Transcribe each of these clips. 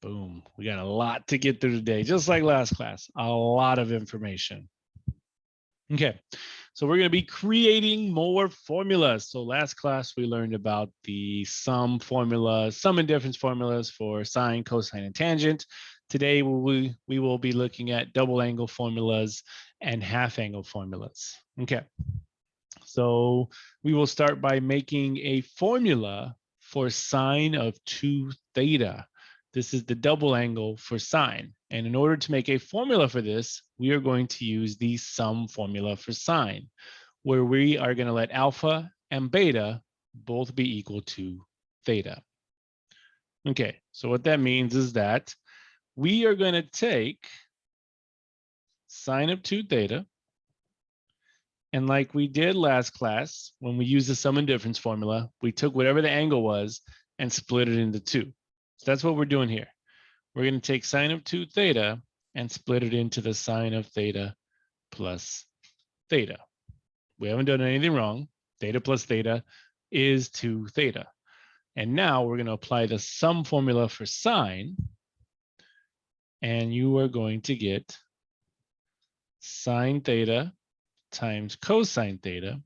Boom. We got a lot to get through today, just like last class. A lot of information. Okay, so we're going to be creating more formulas. So last class, we learned about the sum formula, sum and difference formulas for sine, cosine, and tangent. Today, we will be looking at double angle formulas and half angle formulas. Okay, so we will start by making a formula for sine of 2 theta. This is the double angle for sine. And in order to make a formula for this, we are going to use the sum formula for sine, where we are going to let alpha and beta both be equal to theta. Okay, so what that means is that we are going to take sine of 2 theta, and like we did last class, when we used the sum and difference formula, we took whatever the angle was and split it into 2. So that's what we're doing here. We're going to take sine of 2 theta and split it into the sine of theta plus theta. We haven't done anything wrong. Theta plus theta is 2 theta. And now we're going to apply the sum formula for sine, and you are going to get sine theta times cosine theta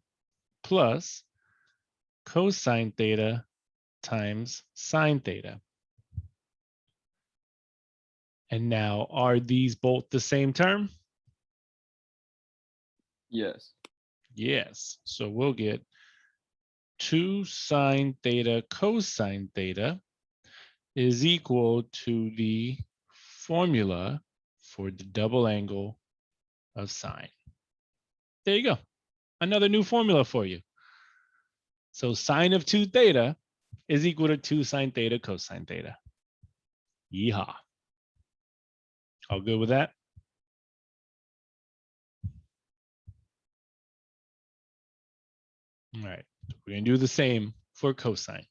plus cosine theta times sine theta. And now, are these both the same term? Yes. Yes. So we'll get 2 sine theta cosine theta is equal to the formula for the double angle of sine. There you go. Another new formula for you. So sine of 2 theta is equal to 2 sine theta cosine theta. Yeehaw. All good with that? All right, we're going to do the same for cosine.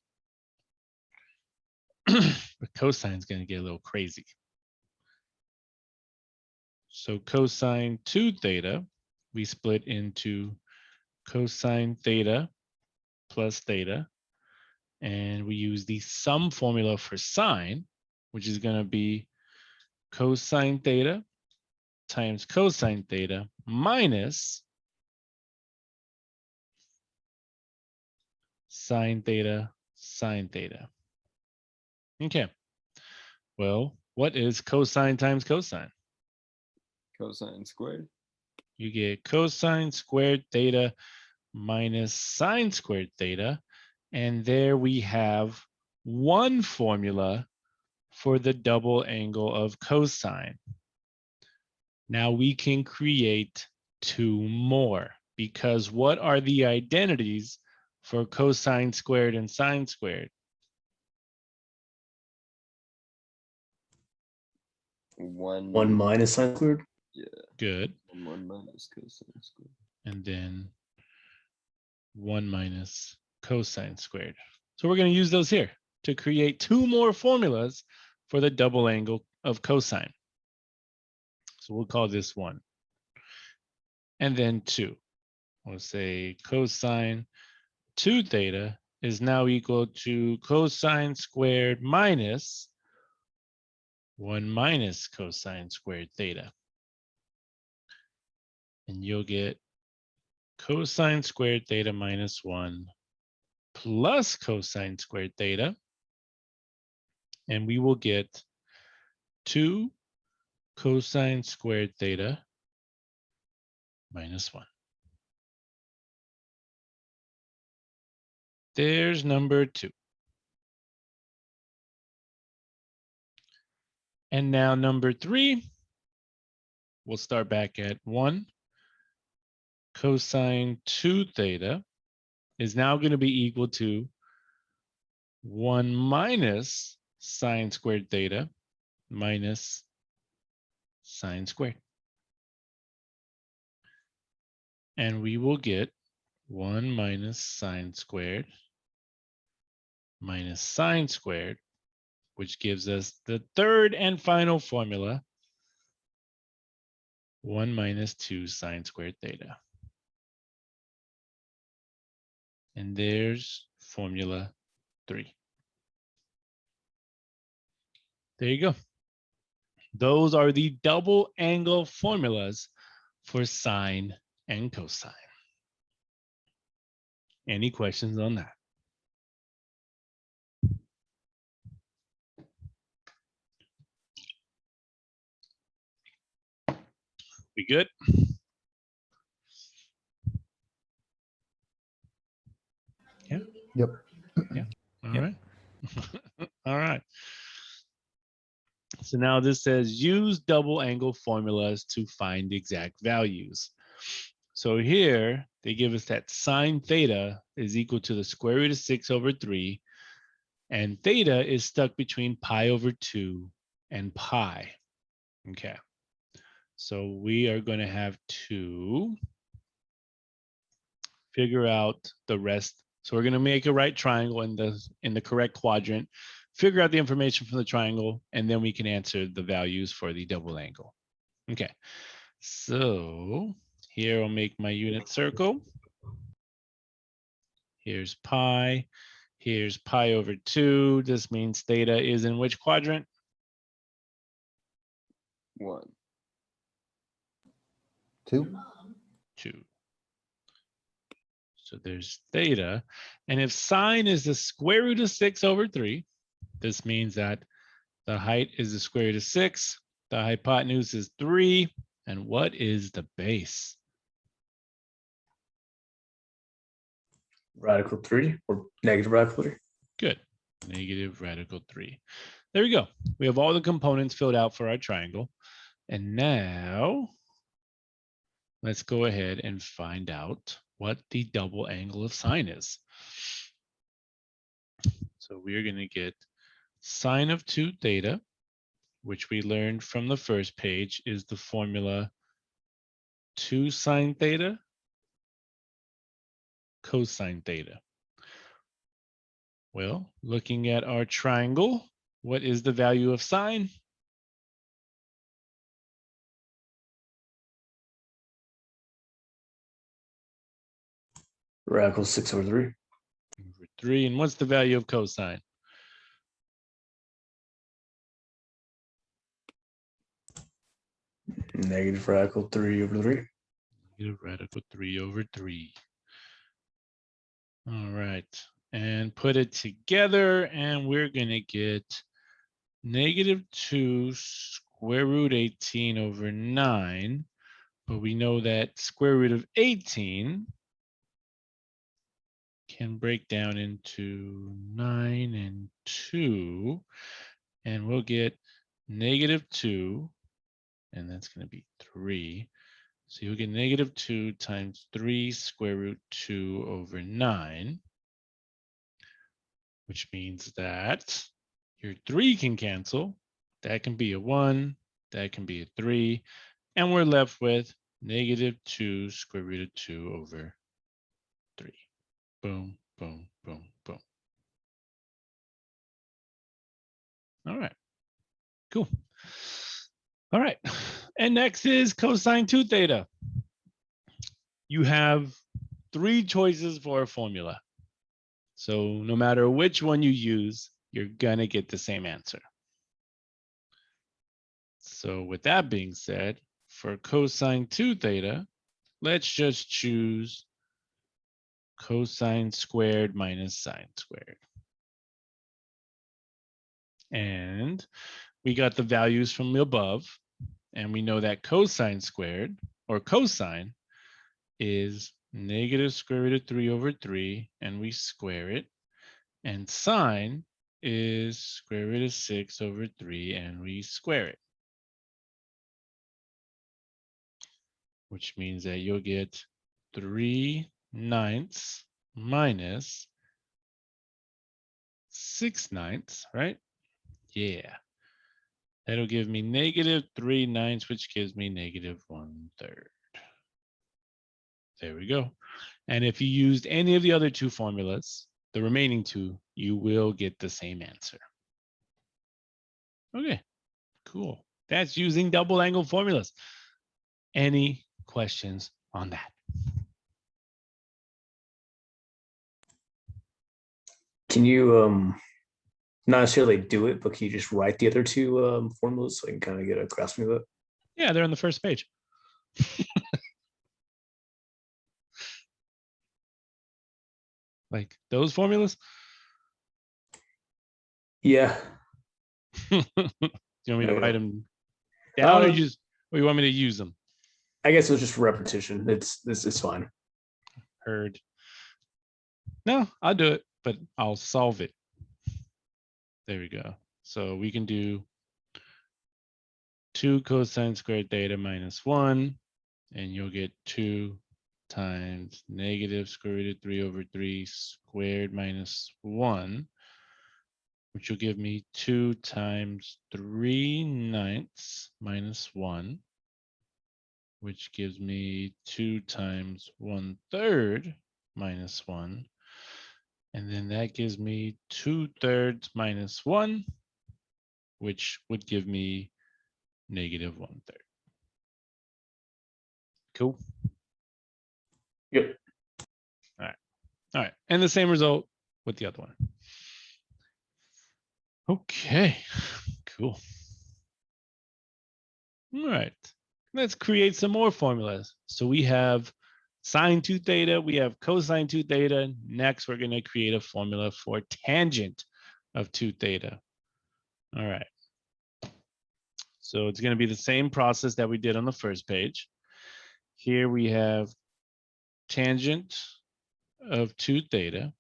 But cosine is going to get a little crazy. So cosine 2 theta, we split into cosine theta plus theta. And we use the sum formula for sine, which is going to be cosine theta times cosine theta minus sine theta sine theta. Okay. Well, what is cosine times cosine? Cosine squared. You get cosine squared theta minus sine squared theta. And there we have one formula for the double angle of cosine. Now we can create 2 more, because what are the identities for cosine squared and sine squared? 1 minus sine squared. Yeah. Good. 1 minus cosine squared. And then 1 minus cosine squared. So we're going to use those here to create 2 more formulas for the double angle of cosine. So we'll call this 1. And then 2. We'll say cosine 2 theta is now equal to cosine squared minus 1 minus cosine squared theta. And you'll get cosine squared theta minus 1 plus cosine squared theta. And we will get 2 cosine squared theta minus 1. There's number 2. And now number 3, we'll start back at 1. Cosine 2 theta is now going to be equal to 1 minus sine squared theta minus sine squared. And we will get 1 minus sine squared minus sine squared, which gives us the third and final formula, 1 minus 2 sine squared theta. And there's formula 3. There you go. Those are the double angle formulas for sine and cosine. Any questions on that? We good? Yeah. Yep. Yeah. All right. All right. So now this says use double angle formulas to find exact values. So here they give us that sine theta is equal to the square root of 6/3, and theta is stuck between pi/2 and pi. Okay. So we are going to have to figure out the rest. So we're going to make a right triangle in the correct quadrant, figure out the information from the triangle, and then we can answer the values for the double angle. Okay. So here I'll make my unit circle. Here's pi. Here's pi/2. This means theta is in which quadrant? 1. 2. 2. So there's theta. And if sine is the square root of 6/3, this means that the height is the square root of 6. The hypotenuse is 3. And what is the base? Radical 3 or negative radical 3. Good. Negative radical 3. There we go. We have all the components filled out for our triangle. And now let's go ahead and find out what the double angle of sine is. So we're going to get sine of 2 theta, which we learned from the first page is the formula 2 sine theta cosine theta. Well, looking at our triangle, what is the value of sine? Radical 6/3. Over 3. And what's the value of cosine? Negative radical 3/3. Negative radical 3/3. All right. And put it together, and we're going to get -2 square root 18/9. But we know that square root of 18 can break down into 9 and 2. And we'll get -2, and that's going to be 3. So you'll get -2 times 3 square root 2/9, which means that your 3 can cancel. That can be a 1, that can be a 3, and we're left with -2 square root of 2/3. Boom, boom, boom, boom. All right, cool. All right, and next is cosine 2 theta. You have 3 choices for a formula. So no matter which one you use, you're gonna get the same answer. So with that being said, for cosine 2 theta, let's just choose cosine squared minus sine squared. And we got the values from the above, and we know that cosine squared, or cosine, is negative square root of 3/3, and we square it. And sine is square root of 6/3, and we square it. Which means that you'll get 3/9 minus 6/9, right? Yeah. That'll give me -3/9, which gives me -1/3. There we go. And if you used any of the other 2 formulas, the remaining 2, you will get the same answer. Okay, cool. That's using double angle formulas. Any questions on that? Can you Not necessarily do it, but can you just write the other two formulas so I can kind of get a grasp of it? Yeah, they're on the first page. Like those formulas? Yeah. Do you want me to Yeah. write them down or Um, or you want me to use them? I guess it was just repetition. It's fine. Heard. No, I'll do it, but I'll solve it. There we go. So we can do 2 cosine squared theta minus 1, and you'll get 2 times negative square root of 3 over 3 squared minus 1, which will give me 2 times 3/9 minus 1, which gives me 2 times 1/3 minus 1. And then that gives me 2/3 minus 1, which would give me negative 1/3. Cool. Yep. All right. And the same result with the other one. Okay. Cool. All right. Let's create some more formulas. So we have sine 2 theta, we have cosine 2 theta. Next, we're going to create a formula for tangent of 2 theta. All right. So it's going to be the same process that we did on the first page. Here we have tangent of 2 theta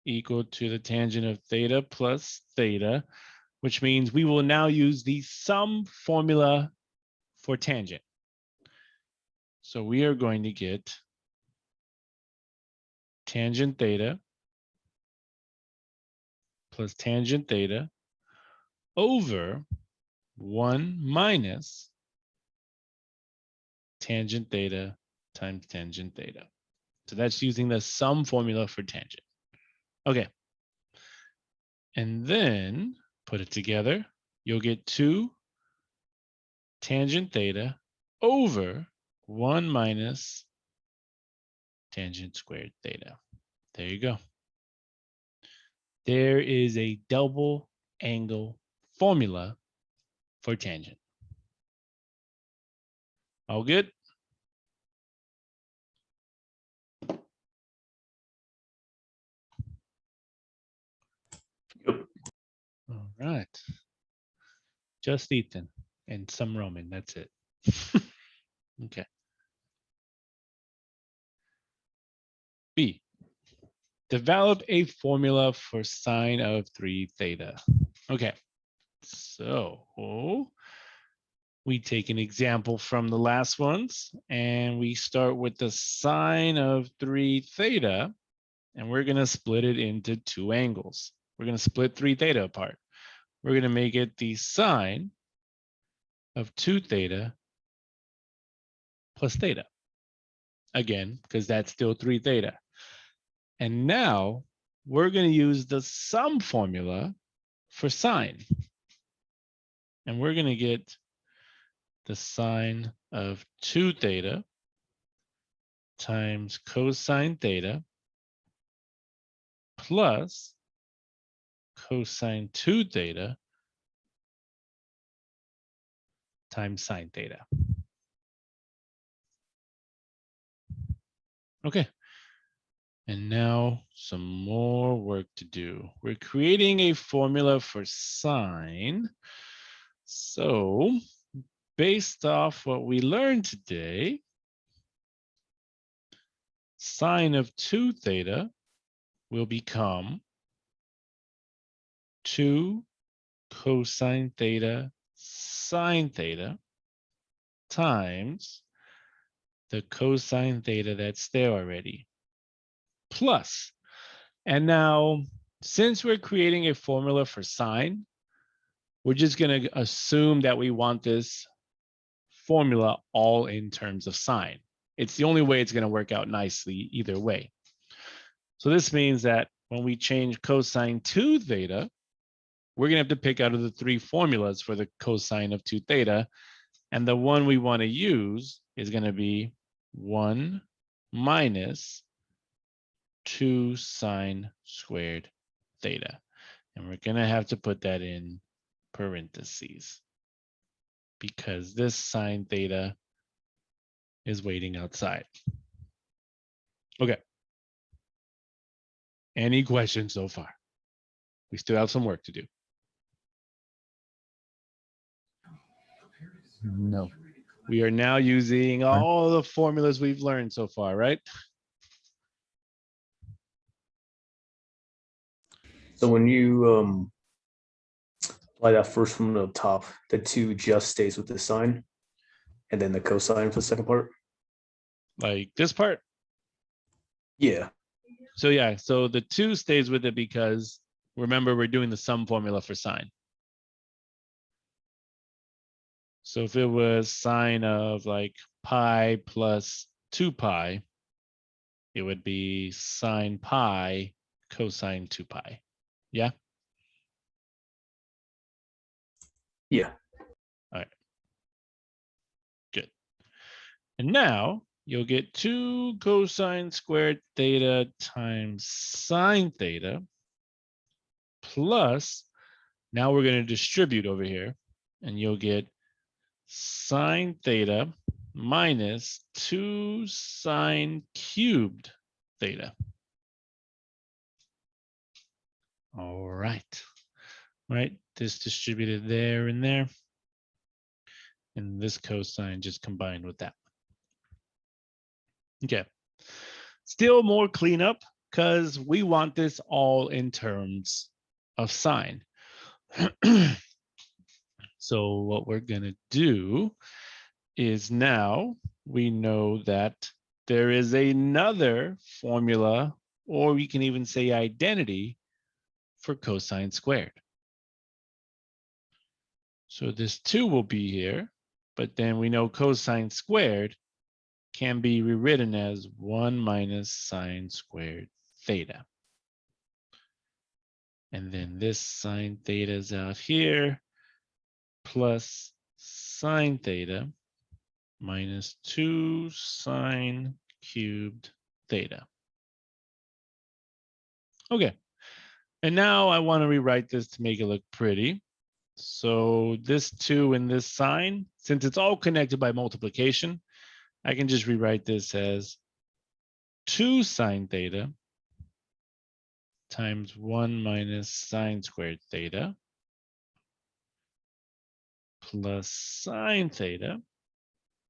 equal to the tangent of theta plus theta, which means we will now use the sum formula for tangent. So we are going to get tangent theta plus tangent theta over 1 minus tangent theta times tangent theta. So that's using the sum formula for tangent. Okay. And then put it together. You'll get 2 tangent theta over 1 minus tangent squared theta. There you go. There is a double angle formula for tangent. All good? Yep. All right. Just Ethan and some Roman. That's it. Okay. B. Develop a formula for sine of 3 theta. Okay. So we take an example from the last ones and we start with the sine of 3 theta, and we're going to split it into 2 angles. We're going to split 3 theta apart. We're going to make it the sine of 2 theta plus theta. Again, because that's still 3 theta. And now we're going to use the sum formula for sine. And we're going to get the sine of 2 theta times cosine theta plus cosine 2 theta times sine theta. Okay. And now some more work to do. We're creating a formula for sine. So based off what we learned today, sine of 2 theta will become 2 cosine theta sine theta times the cosine theta that's there already, plus. And now, since we're creating a formula for sine, we're just going to assume that we want this formula all in terms of sine. It's the only way it's going to work out nicely either way. So this means that when we change cosine 2 theta, we're going to have to pick out of the 3 formulas for the cosine of 2 theta. And the one we want to use is going to be 1 minus 2 sine squared theta. And we're gonna have to put that in parentheses because this sine theta is waiting outside. Okay. Any questions so far? We still have some work to do. No. We are now using all the formulas we've learned so far, right? So when you apply that first from the top, the 2 just stays with the sine, and then the cosine for the second part. Like this part. Yeah. So yeah, so the 2 stays with it because remember we're doing the sum formula for sine. So if it was sine of like pi plus 2 pi, it would be sine pi cosine 2 pi. Yeah. Yeah. All right. Good. And now you'll get 2 cosine squared theta times sine theta plus, now we're going to distribute over here, and you'll get sine theta minus 2 sine cubed theta. All right. Right, this distributed there and there. And this cosine just combined with that. Okay. Still more cleanup because we want this all in terms of sine. So what we're going to do is now we know that there is another formula, or we can even say identity for cosine squared. So this 2 will be here, but then we know cosine squared can be rewritten as 1 minus sine squared theta. And then this sine theta is out here, plus sine theta minus 2 sine cubed theta. Okay, and now I want to rewrite this to make it look pretty. So this 2 and this sine, since it's all connected by multiplication, I can just rewrite this as 2 sine theta times 1 minus sine squared theta plus sine theta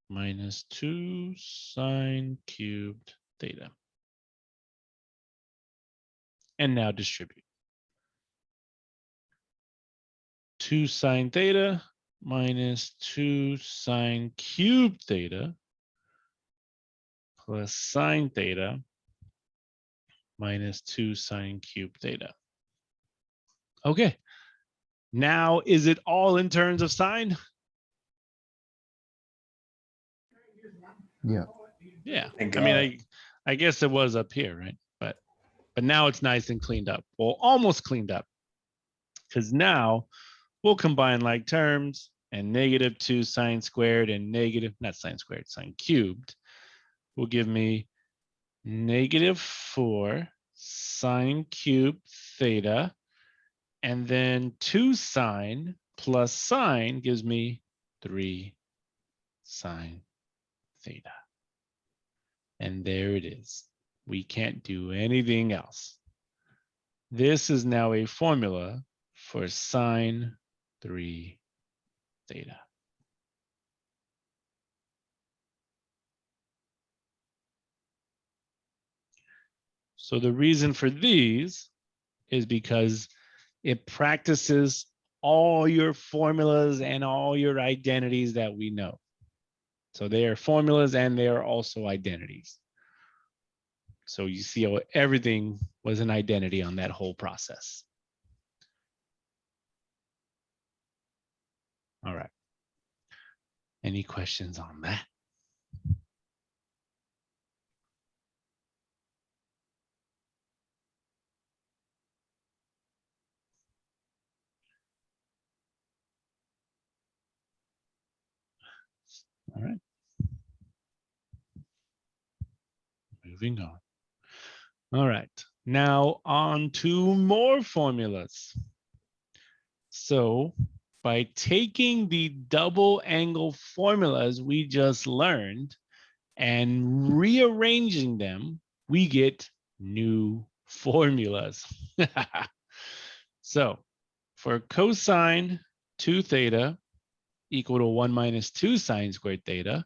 minus 2 sine cubed theta. And now distribute. 2 sine theta minus 2 sine cubed theta plus sine theta minus 2 sine cubed theta. Okay. Now, is it all in terms of sine? Yeah. Yeah. Thank I mean, God. I guess it was up here, right? But now it's nice and cleaned up. Well, almost cleaned up. Because now we'll combine like terms, and negative 2 sine squared and negative, not sine squared, sine cubed will give me negative 4 sine cubed theta, and then 2 sine plus sine gives me 3 sine theta. And there it is. We can't do anything else. This is now a formula for sine 3 theta. So the reason for these is because it practices all your formulas and all your identities that we know. So they are formulas and they are also identities. So you see how everything was an identity on that whole process. All right. Any questions on that? All right. Moving on. All right. Now on to more formulas. So by taking the double angle formulas we just learned and rearranging them, we get new formulas. So for cosine 2 theta equal to 1 minus 2 sine squared theta,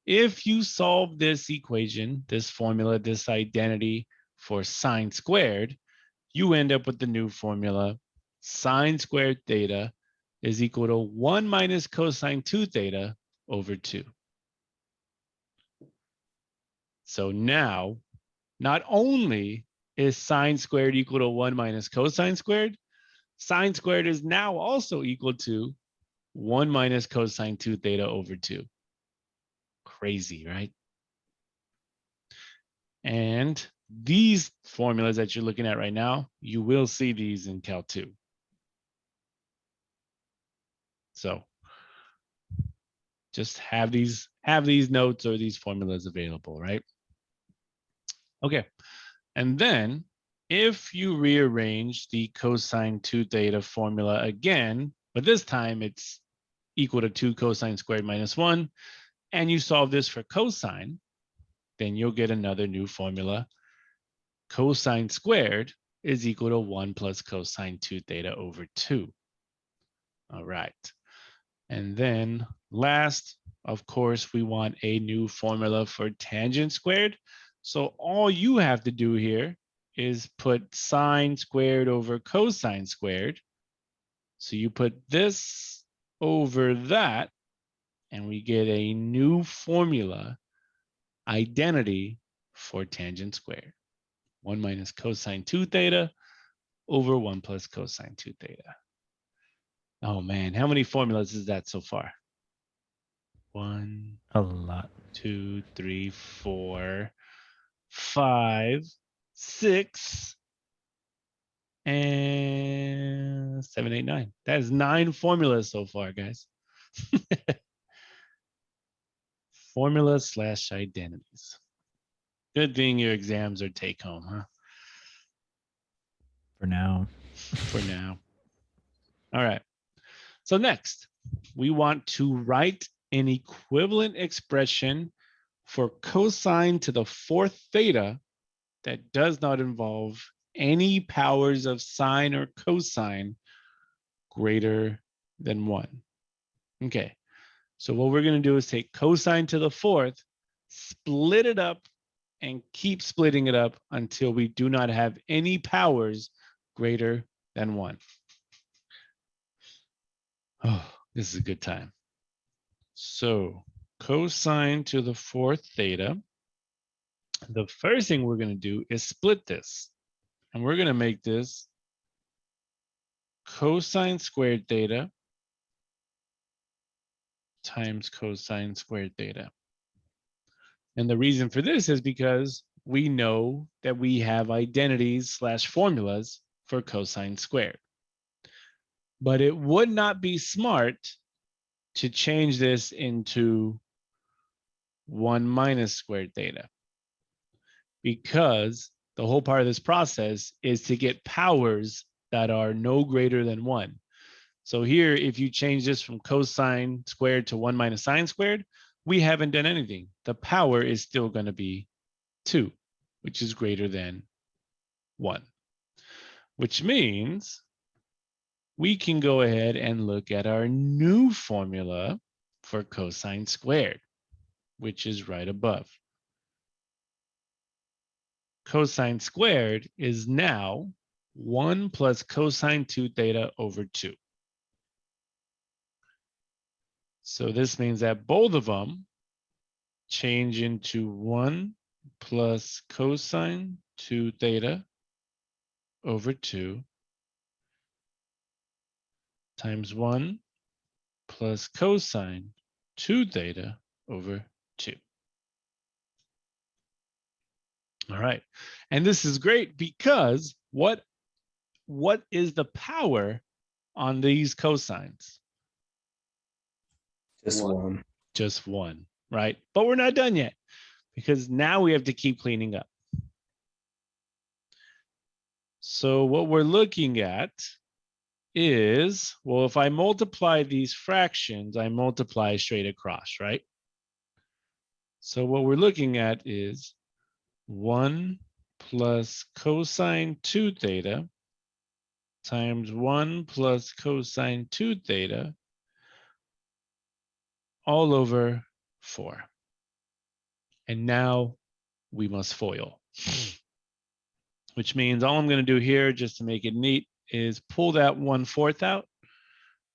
if you solve this equation, this formula, this identity for sine squared, you end up with the new formula. Sine squared theta is equal to 1 minus cosine 2 theta over 2. So now, not only is sine squared equal to 1 minus cosine squared, sine squared is now also equal to 1 minus cosine 2 theta over 2. Crazy, right? And these formulas that you're looking at right now, you will see these in Cal 2. So just have these notes or these formulas available, right? Okay. And then if you rearrange the cosine 2 theta formula again, but this time it's equal to 2 cosine squared minus 1, and you solve this for cosine, then you'll get another new formula. Cosine squared is equal to 1 plus cosine 2 theta over 2. All right. And then last, of course, we want a new formula for tangent squared. So all you have to do here is put sine squared over cosine squared. So you put this over that, and we get a new formula, identity for tangent squared. 1 minus cosine 2 theta over 1 plus cosine 2 theta. Oh man, how many formulas is that so far? 1, A lot. 2, 3, 4, 5, 6, and 7, 8, 9. That is 9 formulas so far, guys. Formulas / identities. Good thing your exams are take home, huh? For now. For now. All right. So next, we want to write an equivalent expression for cosine to the 4th theta that does not involve any powers of sine or cosine greater than 1. Okay, so what we're going to do is take cosine to the 4th, split it up, and keep splitting it up until we do not have any powers greater than 1. Oh, this is a good time. So cosine to the 4th theta, the first thing we're going to do is split this. And we're going to make this cosine squared theta times cosine squared theta. And the reason for this is because we know that we have identities / formulas for cosine squared. But it would not be smart to change this into 1 minus squared theta, because the whole part of this process is to get powers that are no greater than 1. So here, if you change this from cosine squared to 1 minus sine squared, we haven't done anything. The power is still going to be 2, which is greater than 1, which means we can go ahead and look at our new formula for cosine squared, which is right above. Cosine squared is now 1 plus cosine 2 theta over 2. So this means that both of them change into 1 plus cosine 2 theta over 2 times 1 plus cosine 2 theta over 2. All right. And this is great because what is the power on these cosines? Just 1. one. Just 1, right? But we're not done yet, because now we have to keep cleaning up. So what we're looking at is, well, if I multiply these fractions, I multiply straight across, right? So what we're looking at is 1 plus cosine 2 theta times 1 plus cosine 2 theta all over 4. And now we must FOIL, which means all I'm going to do here, just to make it neat, is pull that 1/4 out,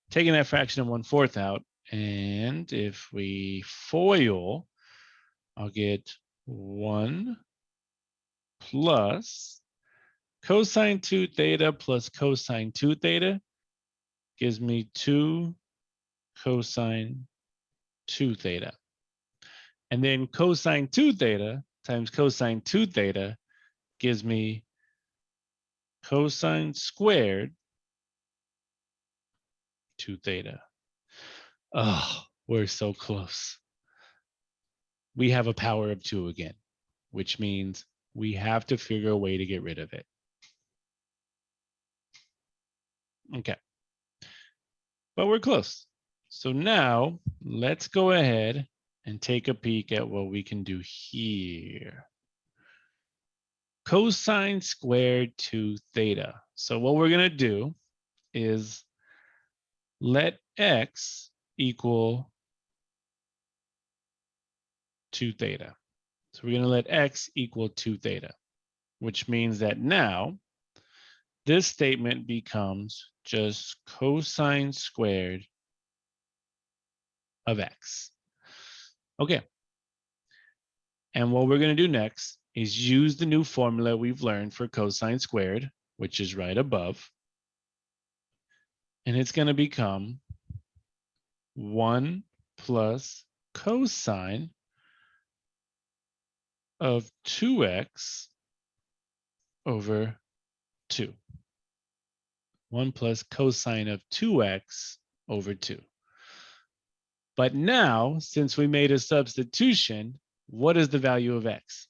taking that fraction of 1/4 out. And if we FOIL, I'll get 1 plus cosine 2 theta plus cosine 2 theta gives me 2 cosine 2 theta. And then cosine 2 theta times cosine 2 theta gives me cosine squared 2 theta. Oh, we're so close. We have a power of 2 again, which means we have to figure a way to get rid of it. Okay. But we're close. So now let's go ahead and take a peek at what we can do here. Cosine squared 2 theta. So what we're going to do is let x equal 2 theta. So we're going to let x equal 2 theta, which means that now this statement becomes just cosine squared of x. Okay. And what we're going to do next is use the new formula we've learned for cosine squared, which is right above. And it's going to become 1 plus cosine of 2x over 2. 1 plus cosine of 2x over 2. But now, since we made a substitution, what is the value of x?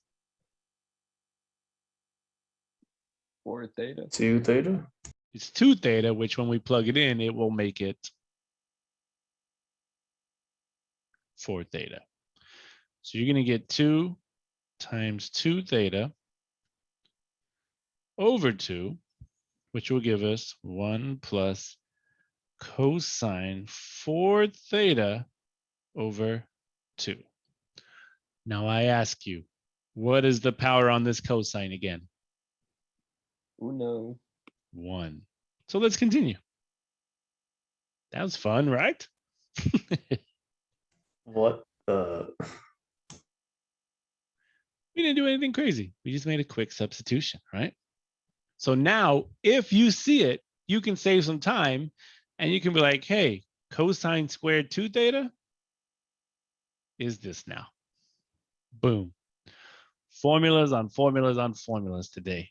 4 theta. 2 theta. It's 2 theta, which when we plug it in, it will make it 4 theta. So you're going to get 2 times 2 theta over 2, which will give us 1 plus cosine 4 theta over 2. Now I ask you, what is the power on this cosine again? Uno. 1. So let's continue. That was fun, right? What? We didn't do anything crazy. We just made a quick substitution, right? So now, if you see it, you can save some time and you can be like, hey, cosine squared 2 theta is this now. Boom. Formulas on formulas on formulas today.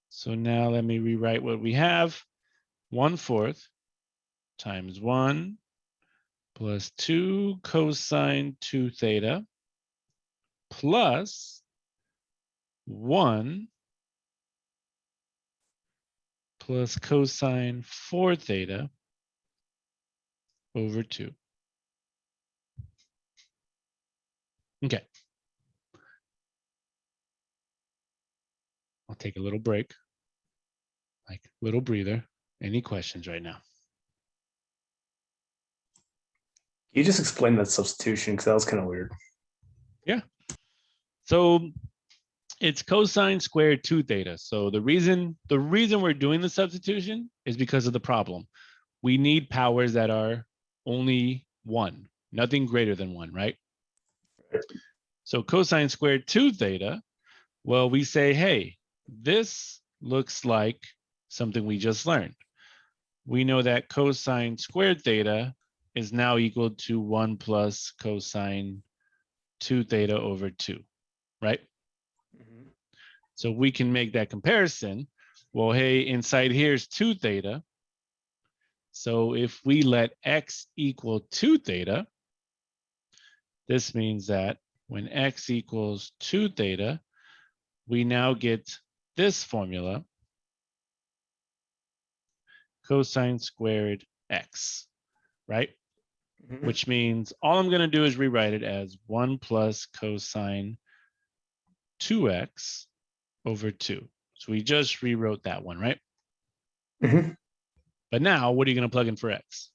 So now let me rewrite what we have. 1/4 times 1 plus 2 cosine 2 theta plus 1 plus cosine 4 theta over 2. Okay. I'll take a little break, like little breather. Any questions right now? You just explained that substitution because that was kind of weird. Yeah. So it's cosine squared 2 theta. So the reason we're doing the substitution is because of the problem. We need powers that are only 1, nothing greater than 1, right? So cosine squared 2 theta, well, we say, hey, this looks like something we just learned. We know that cosine squared theta is now equal to 1 plus cosine 2 theta over 2, right? Mm-hmm. So we can make that comparison. Well, hey, inside here is 2 theta. So if we let x equal 2 theta, this means that when x equals 2 theta, we now get this formula, cosine squared x, right? Mhm. Which means all I'm going to do is rewrite it as 1 plus cosine 2x over 2. So we just rewrote that one, right? Mhm. But now what are you going to plug in for x?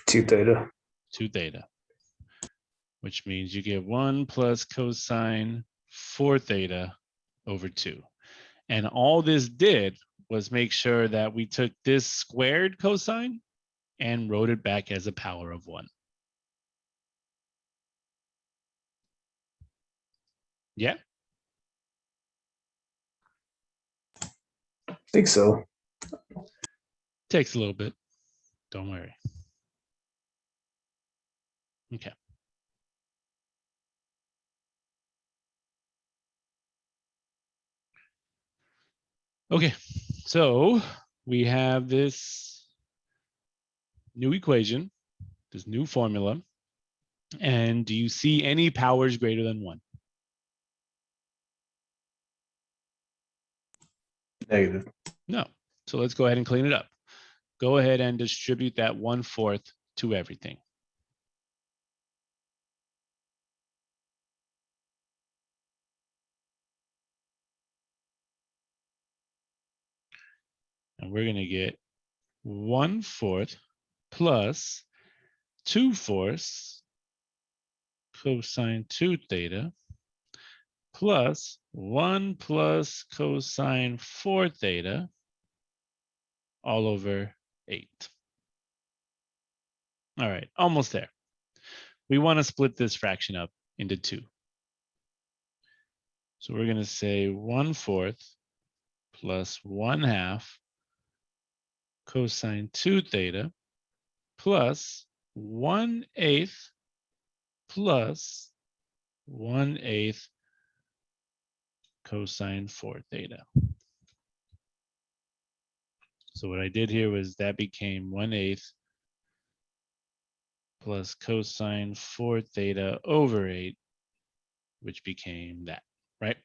2 theta. 2 theta, which means you get 1 plus cosine 4 theta over 2. And all this did was make sure that we took this squared cosine and wrote it back as a power of 1. Yeah? I think so. Takes a little bit. Don't worry. Okay. Okay, so we have this new equation, this new formula. And do you see any powers greater than 1? Negative. No. So let's go ahead and clean it up. Go ahead and distribute that 1/4 to everything. And we're going to get 1/4 plus 2/4 cosine 2 theta plus 1 plus cosine 4 theta all over 8. All right, almost there. We want to split this fraction up into 2. So we're going to say 1/4 plus 1/2 cosine 2 theta plus 1/8 plus 1/8 cosine 4 theta. So what I did here was that became 1/8 plus cosine 4 theta over 8, which became that, right?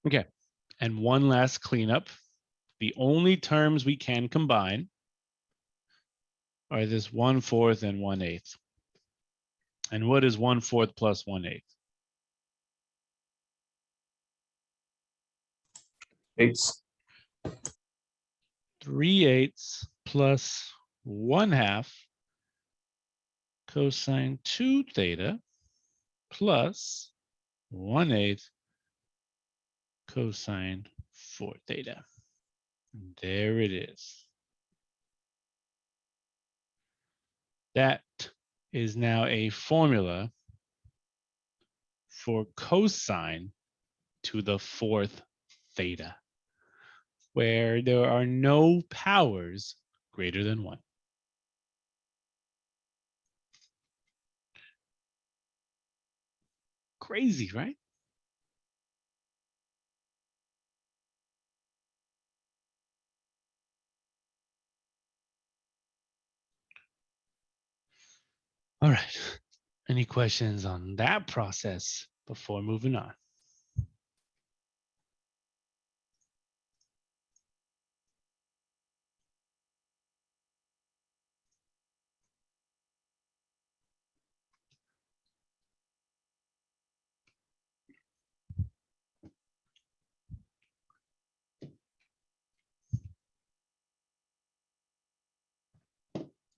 Okay, and one last cleanup. The only terms we can combine are this 1/4 and 1/8. And what is 1/4 plus 1/8? 8s. 3/8 plus 1/2 cosine 2 theta plus 1/8 cosine 4 theta. There it is. That is now a formula for cosine to the 4th theta, where there are no powers greater than 1. Crazy, right? All right. Any questions on that process before moving on?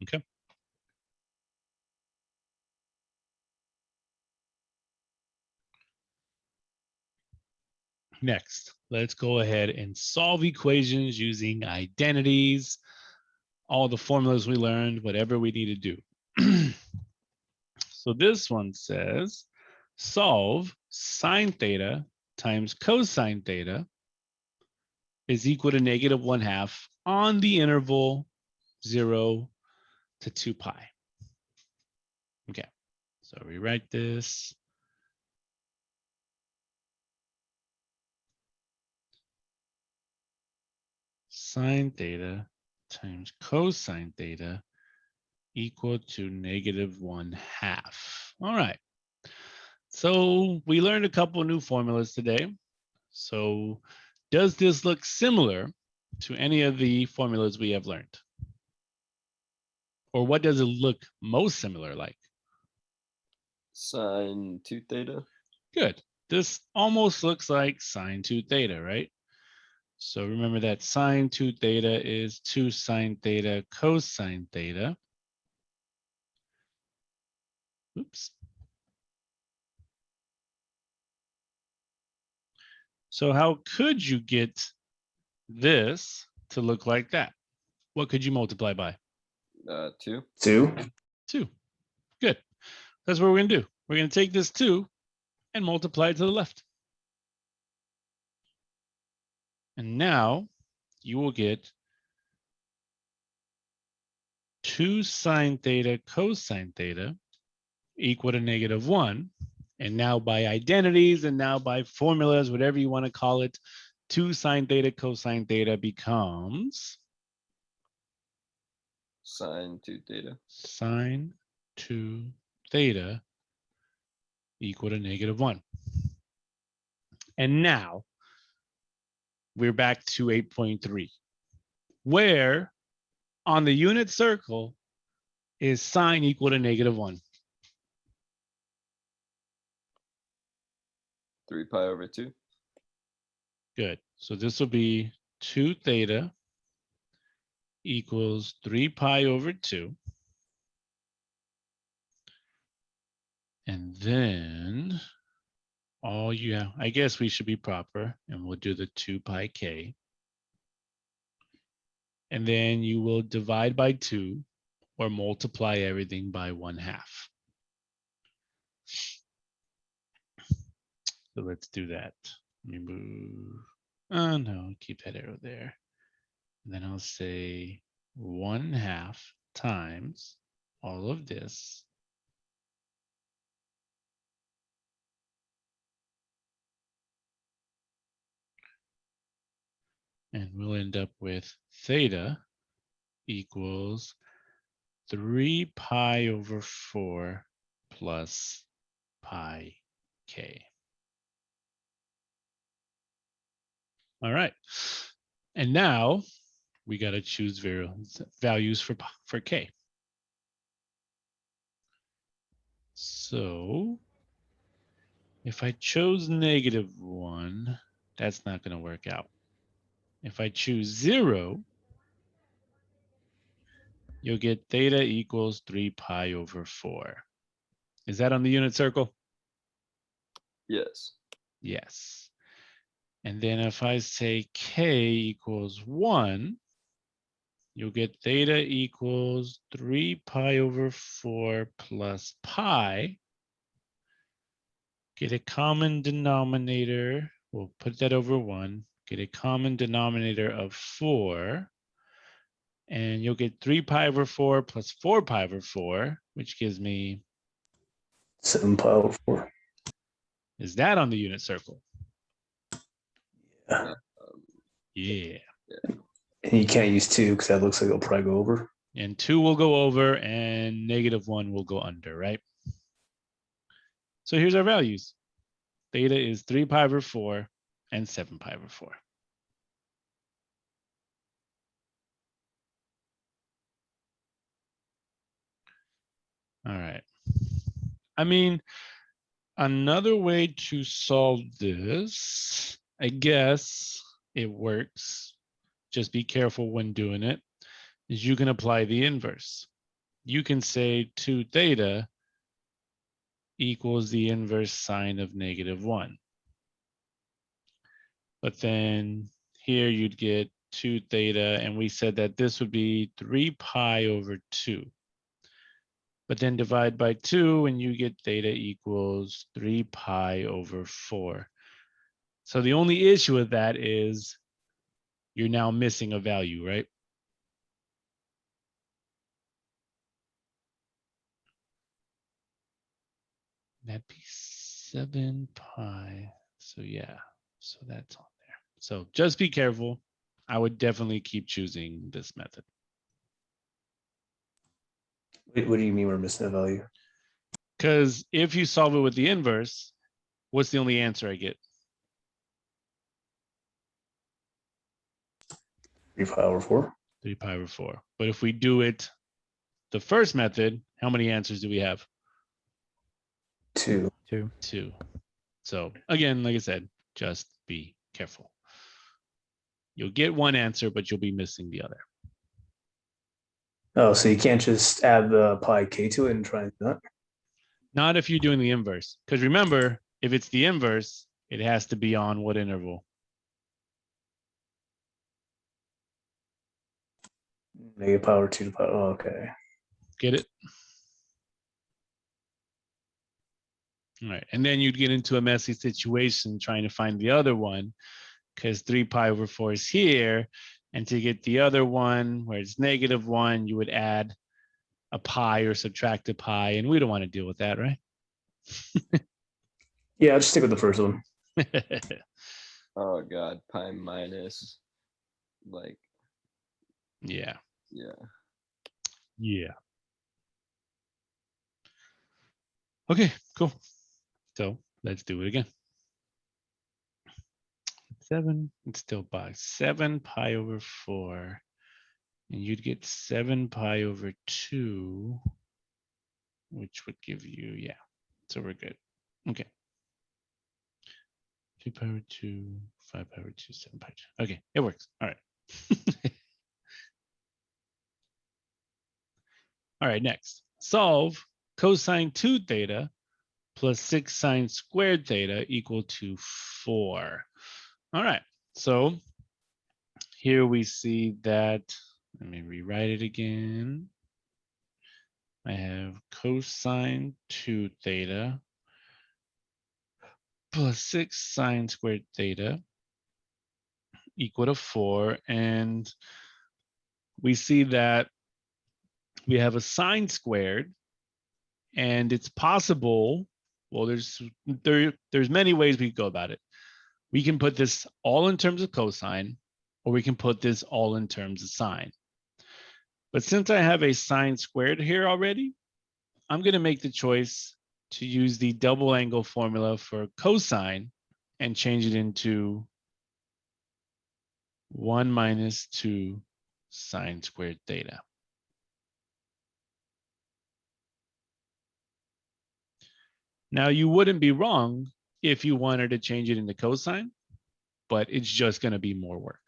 Okay. Next, let's go ahead and solve equations using identities, all the formulas we learned, whatever we need to do. So this one says, solve sine theta times cosine theta is equal to negative 1/2 on the interval 0 to 2 pi. Okay, so rewrite this. Sine theta times cosine theta equal to negative 1/2. All right. So we learned a couple new formulas today. So does this look similar to any of the formulas we have learned? Or what does it look most similar like? Sine 2 theta. Good. This almost looks like sine 2 theta, right? So remember that sine 2 theta is 2 sine theta cosine theta. Oops. So how could you get this to look like that? What could you multiply by? 2. 2. 2. Good. That's what we're going to do. We're going to take this 2 and multiply it to the left. And now you will get 2 sine theta cosine theta equal to -1. And now by identities and now by formulas, whatever you want to call it, 2 sine theta cosine theta becomes Sine 2 theta. sine 2 theta equal to -1. And now we're back to 8.3, where on the unit circle is sine equal to -1. 3 pi over 2. Good. So this will be 2 theta equals 3 pi over 2. And then I guess we should be proper and we'll do the 2 pi k. And then you will divide by 2 or multiply everything by 1/2. So let's do that. Let me move. Oh no, keep that arrow there. And then I'll say 1/2 times all of this. And we'll end up with theta equals 3 pi over 4 plus pi k. All right. And now we got to choose values for k. So if I chose -1, that's not going to work out. If I choose 0, you'll get theta equals 3 pi over 4. Is that on the unit circle? Yes. Yes. And then if I say k equals 1, you'll get theta equals 3 pi over 4 plus pi. Get a common denominator. We'll put that over 1. Get a common denominator of 4. And you'll get 3 pi over 4 plus 4 pi over 4, which gives me 7 pi over 4. Is that on the unit circle? Yeah. Yeah. And you can't use 2 because that looks like it'll probably go over. And 2 will go over and -1 will go under, right? So here's our values. Theta is 3 pi over 4 and 7 pi over 4. All right. I mean, another way to solve this, I guess it works. Just be careful when doing it, is you can apply the inverse. You can say 2 theta equals the inverse sine of -1. But then here you'd get 2 theta, and we said that this would be 3 pi over 2. But then divide by 2 and you get theta equals 3 pi over 4. So the only issue with that is you're now missing a value, right? That'd be 7 pi. So yeah, so that's on there. So just be careful. I would definitely keep choosing this method. What do you mean we're missing a value? Because if you solve it with the inverse, what's the only answer I get? 3 pi over 4. 3 pi over 4. But if we do it the first method, how many answers do we have? 2. 2. So again, like I said, just be careful. You'll get one answer, but you'll be missing the other. Oh, so you can't just add the pi k to it and try and do that? Not if you're doing the inverse. Because remember, if it's the inverse, it has to be on what interval? Negative pi over 2 to pi. Oh, okay. Get it? All right. And then you'd get into a messy situation trying to find the other one because 3 pi over 4 is here. And to get the other one where it's -1, you would add a pi or subtract a pi. And we don't want to deal with that, right? Yeah, I'll just stick with the first one. Oh God, pi minus, like, Yeah. yeah. Yeah. Okay, cool. So let's do it again. 7, it's still pi. 7 pi over 4. And you'd get 7 pi over 2, which would give you, yeah. So we're good. Okay. 2 pi over 2, 5 pi over 2, 7 pi 2. Okay, it works. All right. All right, next. Solve cosine 2 theta plus 6 sine squared theta equal to 4. All right, so here we see that, let me rewrite it again. I have cosine 2 theta plus 6 sine squared theta equal to 4. And we see that we have a sine squared, and it's possible, well, there's many ways we could go about it. We can put this all in terms of cosine, or we can put this all in terms of sine. But since I have a sine squared here already, I'm going to make the choice to use the double angle formula for cosine and change it into 1 minus 2 sine squared theta. Now, you wouldn't be wrong if you wanted to change it into cosine, but it's just going to be more work.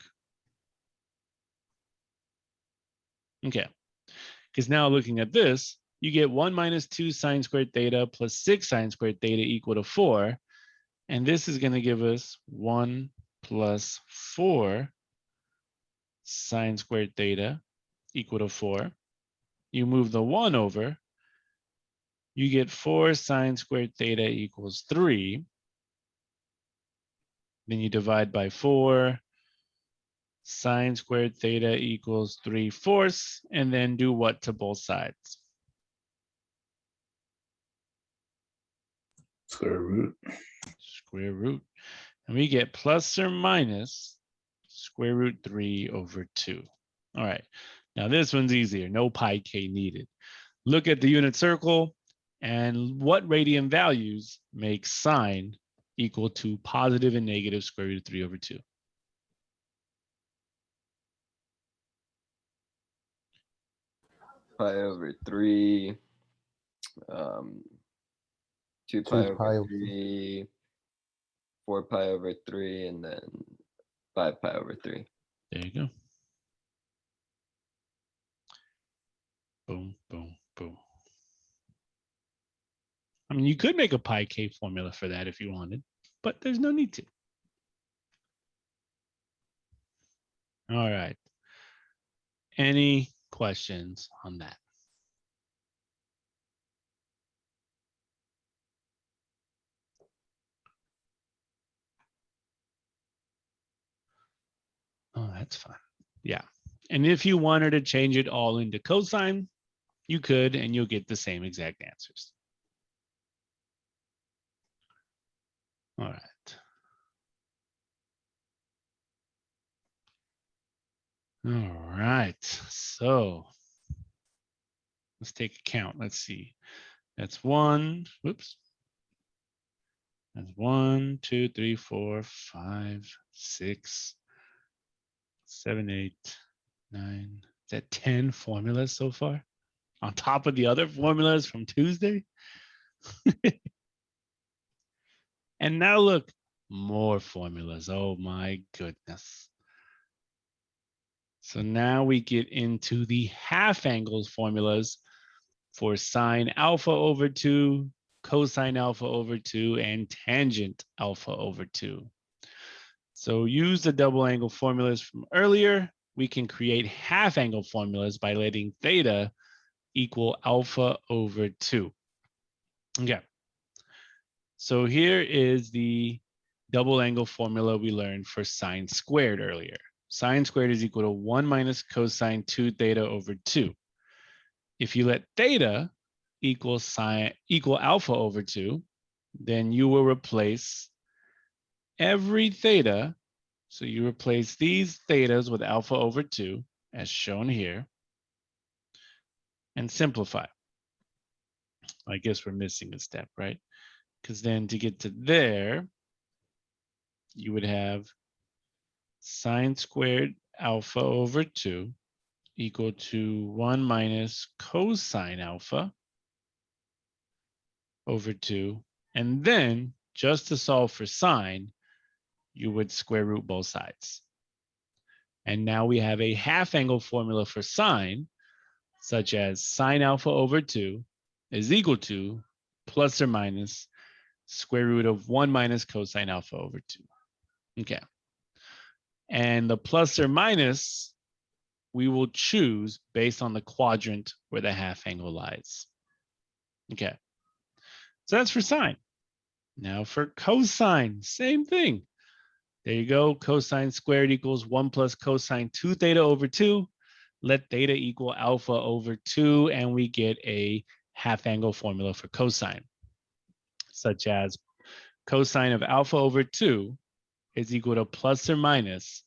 Okay, because now looking at this, you get 1 minus 2 sine squared theta plus 6 sine squared theta equal to 4. And this is going to give us 1 plus 4 sine squared theta equal to 4. You move the 1 over, you get 4 sine squared theta equals 3. Then you divide by 4. Sine squared theta equals 3/4, and then do what to both sides? Square root. Square root. And we get plus or minus square root 3 over 2. All right. Now this one's easier. No pi k needed. Look at the unit circle and what radian values make sine equal to positive and negative square root of 3 over 2. Pi over 3, 2 pi over 3, 4 pi over 3, and then 5 pi over 3. There you go. Boom, boom, boom. I mean, you could make a pi k formula for that if you wanted, but there's no need to. All right. Any questions on that? Oh, that's fine. Yeah. And if you wanted to change it all into cosine, you could, and you'll get the same exact answers. All right. All right. So let's take a count. Let's see. That's 1. Whoops. That's 1, 2, 3, 4, 5, 6, 7, 8, 9, is that 10 formulas so far? On top of the other formulas from Tuesday? And now look, more formulas. Oh my goodness. So now we get into the half angles formulas for sine alpha over 2, cosine alpha over 2, and tangent alpha over 2. So use the double angle formulas from earlier. We can create half angle formulas by letting theta equal alpha over 2. Okay. So here is the double angle formula we learned for sine squared earlier. Sine squared is equal to 1 minus cosine 2 theta over 2. If you let theta equal alpha over 2, then you will replace every theta. So you replace these thetas with alpha over 2, as shown here, and simplify. I guess we're missing a step, right? Because then to get to there, you would have sine squared alpha over 2 equal to 1 minus cosine alpha over 2. And then, just to solve for sine, you would square root both sides. And now we have a half angle formula for sine, such as sine alpha over 2 is equal to plus or minus square root of 1 minus cosine alpha over 2. Okay. And the plus or minus, we will choose based on the quadrant where the half angle lies. Okay. So that's for sine. Now for cosine, same thing. There you go. Cosine squared equals 1 plus cosine 2 theta over 2. Let theta equal alpha over 2, and we get a half angle formula for cosine, such as cosine of alpha over 2 is equal to plus or minus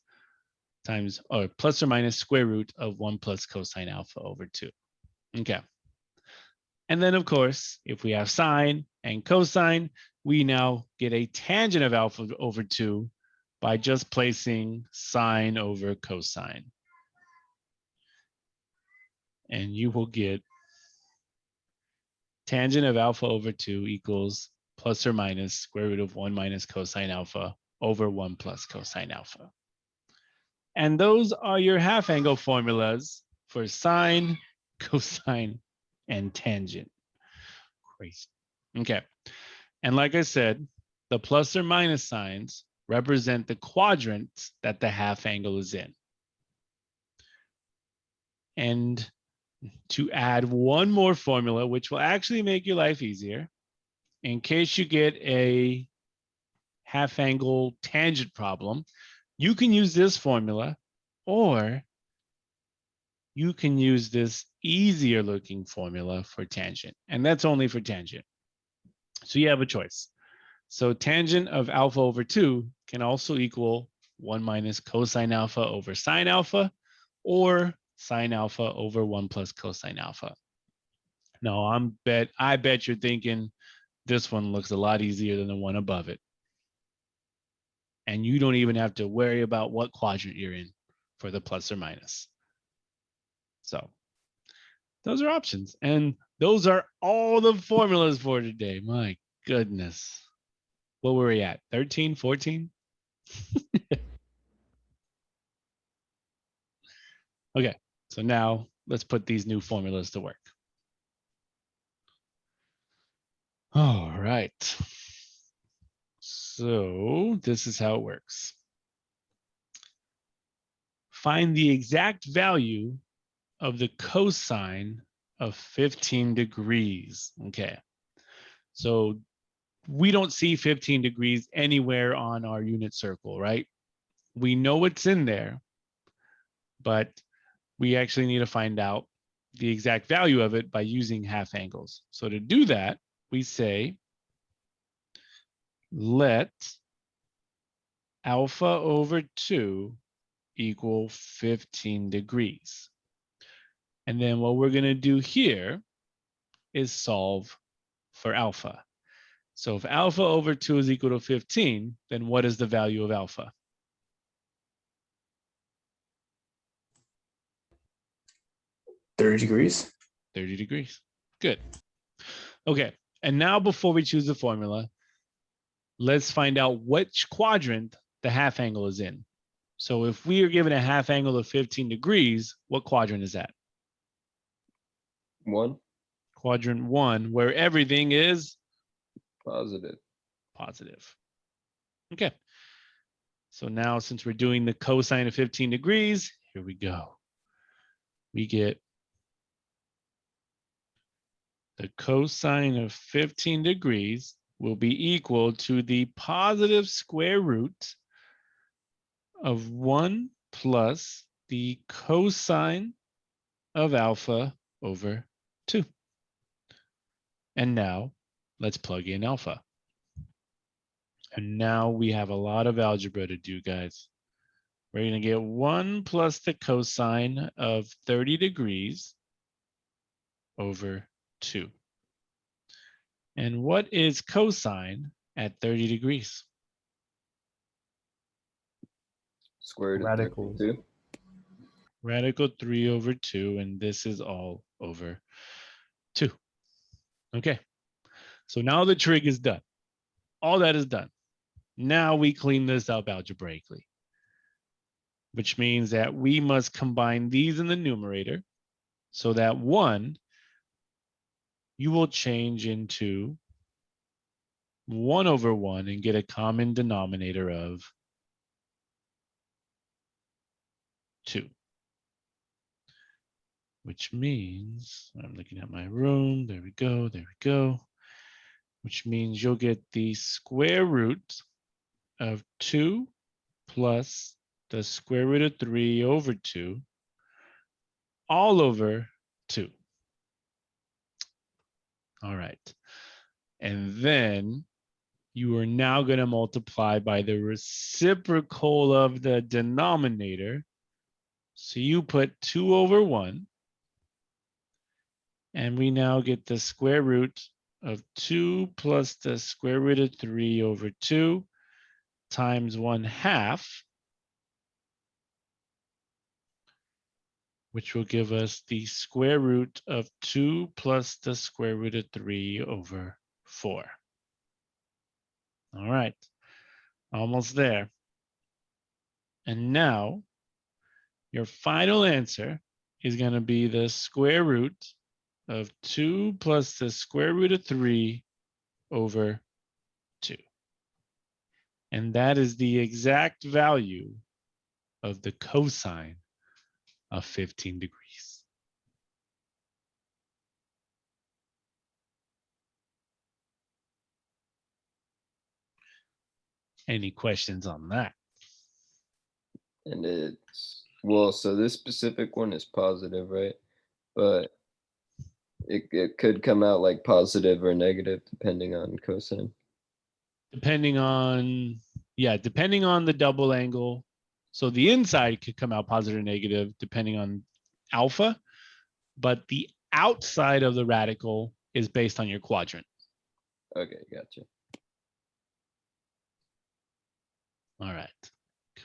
square root of 1 plus cosine alpha over 2. Okay. And then, of course, if we have sine and cosine, we now get a tangent of alpha over 2 by just placing sine over cosine. And you will get tangent of alpha over 2 equals plus or minus square root of 1 minus cosine alpha over 1 plus cosine alpha. And those are your half angle formulas for sine, cosine, and tangent. Crazy. Okay. And like I said, the plus or minus signs represent the quadrants that the half angle is in. And to add one more formula, which will actually make your life easier, in case you get a half angle tangent problem, you can use this formula, or you can use this easier looking formula for tangent, and that's only for tangent. So you have a choice. So tangent of alpha over 2 can also equal 1 minus cosine alpha over sine alpha, or sine alpha over 1 plus cosine alpha. Now, I bet you're thinking this one looks a lot easier than the one above it. And you don't even have to worry about what quadrant you're in for the plus or minus. So those are options. And those are all the formulas for today. My goodness. What were we at? 13, 14? Okay, so now let's put these new formulas to work. All right. So this is how it works. Find the exact value of the cosine of 15 degrees. Okay, so we don't see 15 degrees anywhere on our unit circle, right? We know it's in there, but we actually need to find out the exact value of it by using half angles. So to do that, we say, let alpha over 2 equal 15 degrees. And then what we're going to do here is solve for alpha. So if alpha over 2 is equal to 15, then what is the value of alpha? 30 degrees. 30 degrees. Good. Okay. And now before we choose the formula, let's find out which quadrant the half angle is in. So if we are given a half angle of 15 degrees, what quadrant is that? 1. Quadrant 1, where everything is Positive. positive. Okay. So now since we're doing the cosine of 15 degrees, here we go. We get the cosine of 15 degrees will be equal to the positive square root of 1 plus the cosine of alpha over 2. And now let's plug in alpha. And now we have a lot of algebra to do, guys. We're going to get 1 plus the cosine of 30 degrees over 2. And what is cosine at 30 degrees? Square root of Radical. 32. Radical 3 over 2, and this is all over 2. Okay, so now the trig is done. All that is done. Now we clean this up algebraically, which means that we must combine these in the numerator so that 1 you will change into 1 over 1 and get a common denominator of 2. Which means, I'm looking at my room, there we go, which means you'll get the square root of 2 plus the square root of 3 over 2 all over 2. All right. And then you are now going to multiply by the reciprocal of the denominator. So you put 2 over 1. And we now get the square root of 2 plus the square root of 3 over 2 times 1/2, which will give us the square root of 2 plus the square root of 3 over 4. All right, almost there. And now your final answer is going to be the square root of 2 plus the square root of 3 over 2. And that is the exact value of the cosine of 15 degrees. Any questions on that? And it's, well, so this specific one is positive, right? But it could come out like positive or negative depending on cosine. Depending on, yeah, depending on the double angle. So the inside could come out positive or negative depending on alpha, but the outside of the radical is based on your quadrant. Okay, gotcha. All right,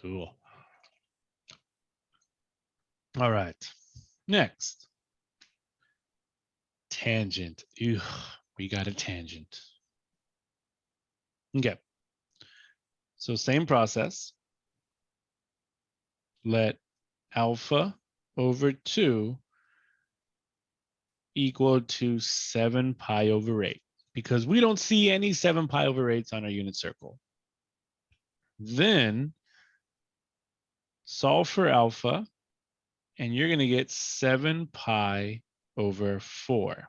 cool. All right, next. Tangent. Ew, we got a tangent. Okay. So same process. Let alpha over 2 equal to 7 pi over 8, because we don't see any 7 pi over 8s on our unit circle. Then solve for alpha, and you're going to get 7 pi over 4.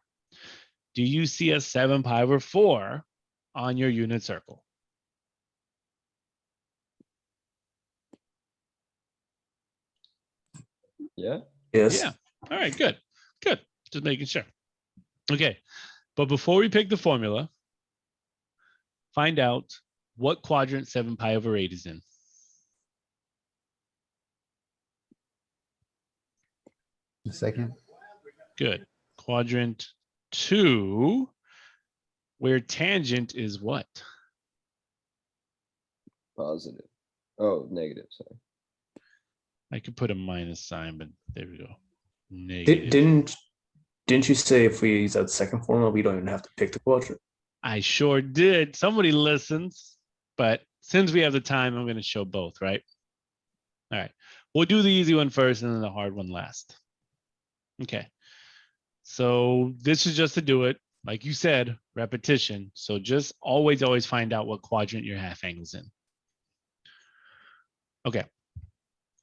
Do you see a 7 pi over 4 on your unit circle? Yeah. Yes. Yeah. All right, good. Good. Just making sure. Okay. But before we pick the formula, find out what quadrant 7 pi over 8 is in. The second. Good. Quadrant 2, where tangent is what? Positive. Oh, negative, sorry. I could put a minus sign, but there we go. negative. Didn't you say if we use that second formula, we don't even have to pick the quadrant? I sure did. Somebody listens, but since we have the time, I'm going to show both, right? All right. We'll do the easy one first and then the hard one last. Okay. So this is just to do it. Like you said, repetition. So just always find out what quadrant your half angle's in. Okay.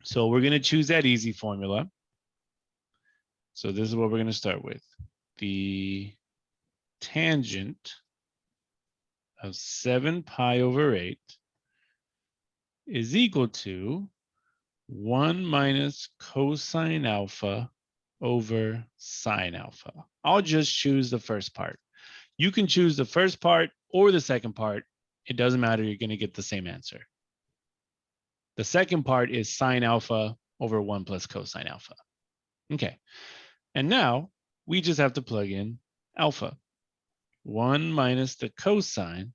So we're going to choose that easy formula. So this is what we're going to start with. The tangent of 7 pi over 8 is equal to 1 minus cosine alpha over sine alpha. I'll just choose the first part. You can choose the first part or the second part. It doesn't matter. You're going to get the same answer. The second part is sine alpha over 1 plus cosine alpha. Okay. And now we just have to plug in alpha. 1 minus the cosine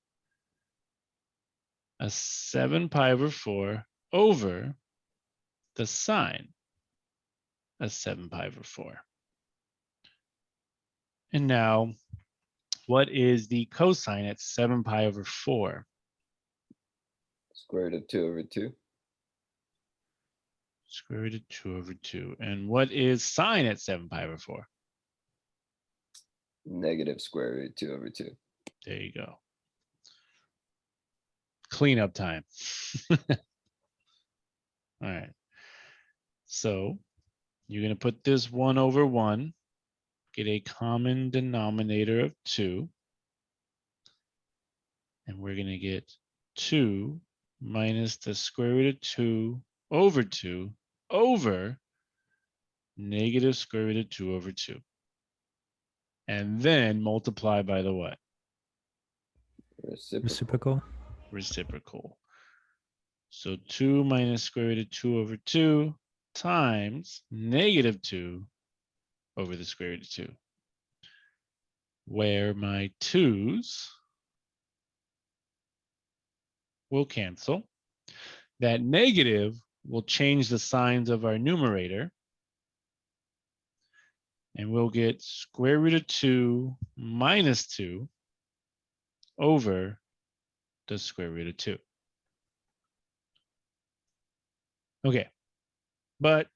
of 7 pi over 4 over the sine of 7 pi over 4. And now, what is the cosine at 7 pi over 4? Square root of 2 over 2. Square root of 2 over 2. And what is sine at 7 pi over 4? Negative square root 2 over 2. There you go. Cleanup time. All right. So you're going to put this 1 over 1, get a common denominator of 2. And we're going to get 2 minus the square root of 2 over 2 over negative square root of 2 over 2. And then multiply by the what? Reciprocal. Reciprocal. So 2 minus square root of 2 over 2 times negative 2 over the square root of 2. Where my 2's will cancel. That negative will change the signs of our numerator. And we'll get square root of 2 minus 2 over the square root of 2. Okay, but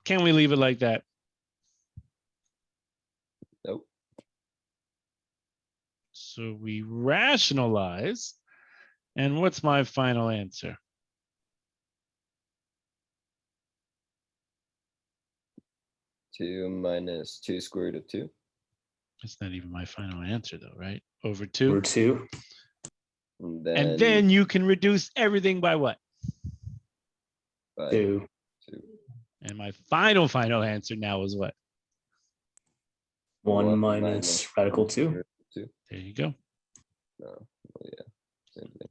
can we leave it like that? Nope. So we rationalize. And what's my final answer? Two minus 2 square root of 2. It's not even my final answer though, right? Over 2. Over 2. And then you can reduce everything by what? by 2. 2. And my final answer now is what? 1 minus radical 2. There you go. No. Well, yeah. Same thing.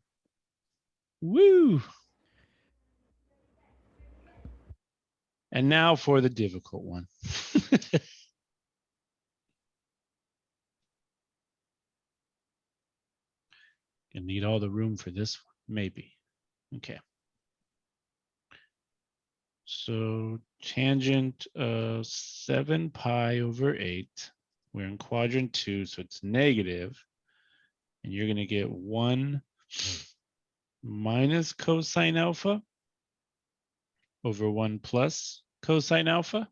Woo! And now for the difficult one. Gonna need all the room for this one, maybe. Okay. So tangent of 7 pi over 8. We're in quadrant 2, so it's negative. And you're gonna get 1 minus cosine alpha over 1 plus cosine alpha.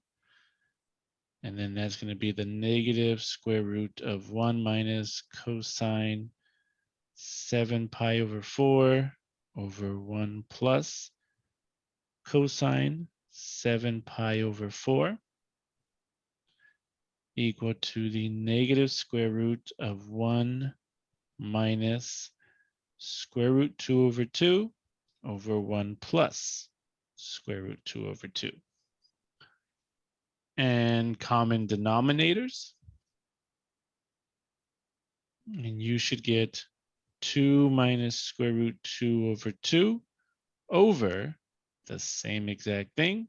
And then that's going to be the negative square root of 1 minus cosine 7 pi over 4 over 1 plus cosine 7 pi over 4 equal to the negative square root of 1 minus square root 2 over 2 over 1 plus square root 2 over 2. And common denominators. And you should get 2 minus square root 2 over 2 over the same exact thing.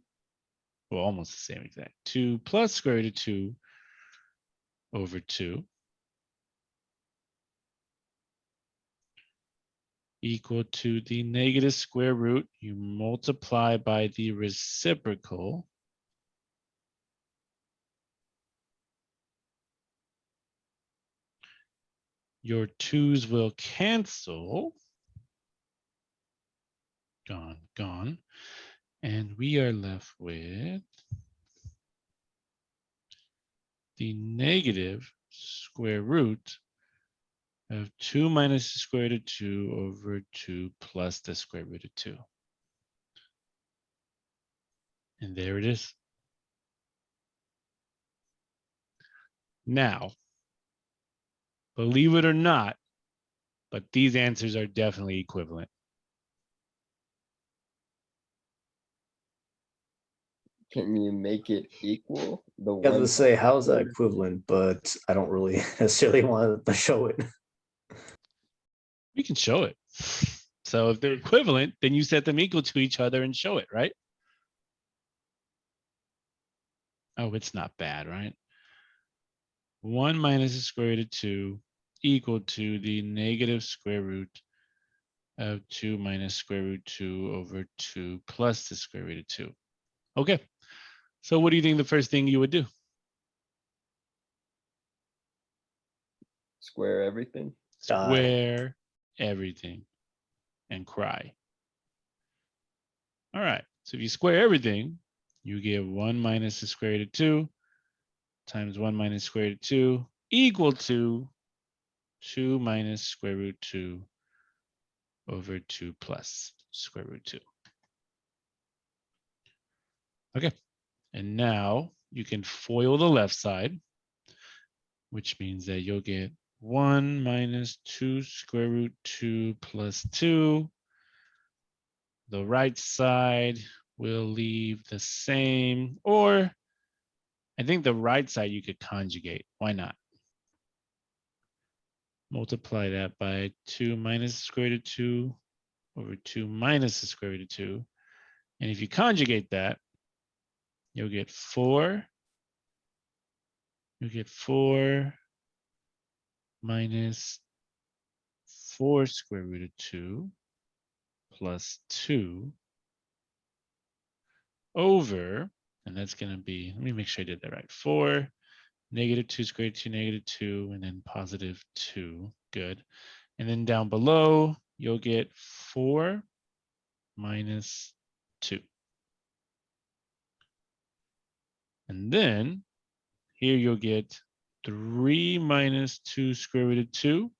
Well, almost the same exact. 2 plus square root of 2 over 2 equal to the negative square root. You multiply by the reciprocal Your 2's will cancel. Gone, gone. And we are left with the negative square root of 2 minus the square root of 2 over 2 plus the square root of 2. And there it is. Now, believe it or not, but these answers are definitely equivalent. Can you make it equal? The I was gonna one say, how's that equivalent? But I don't really necessarily want to show it. We can show it. So if they're equivalent, then you set them equal to each other and show it, right? Oh, it's not bad, right? 1 minus the square root of 2 equal to the negative square root of 2 minus square root 2 over 2 plus the square root of 2. Okay. So what do you think the first thing you would do? square everything. Square everything and cry. All right. So if you square everything, you get 1 minus the square root of 2 times 1 minus square root of 2 equal to 2 minus square root 2 over 2 plus square root 2. Okay. And now you can FOIL the left side, which means that you'll get 1 minus 2 square root 2 plus 2. The right side will leave the same, or I think the right side you could conjugate. Why not? Multiply that by 2 minus the square root of 2 over 2 minus the square root of 2. And if you conjugate that, you'll get 4. You'll get 4 minus 4 square root of 2 plus 2 over, and that's going to be, let me make sure I did that right. 4, negative 2 square root of 2, negative 2, and then positive 2. Good. And then down below, you'll get 4 minus 2. And then here you'll get 3 minus 2 square root of 2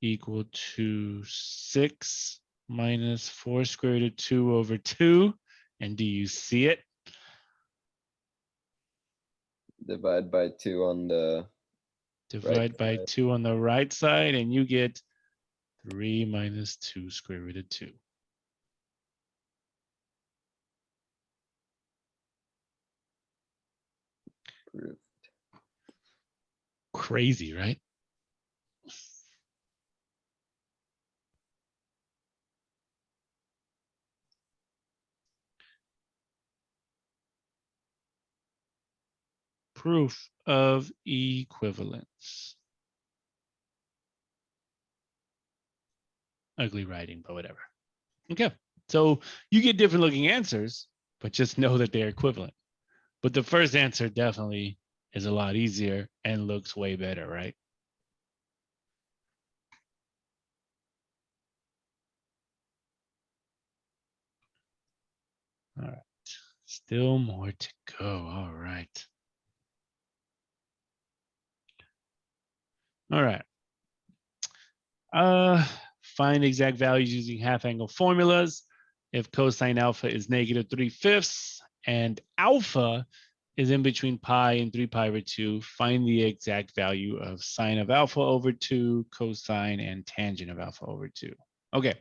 equal to 6 minus 4 square root of 2 over 2. And do you see it? Divide by 2 on the Divide by 2 on the right side, and you get 3 minus 2 square root of 2. proof. Crazy, right? Proof of equivalence. Ugly writing, but whatever. Okay, so you get different looking answers, but just know that they're equivalent. But the first answer definitely is a lot easier and looks way better, right? All right, still more to go. All right. All right. Find exact values using half angle formulas. If cosine alpha is negative 3/5 and alpha is in between pi and 3 pi over 2, find the exact value of sine of alpha over 2, cosine, and tangent of alpha over 2. Okay,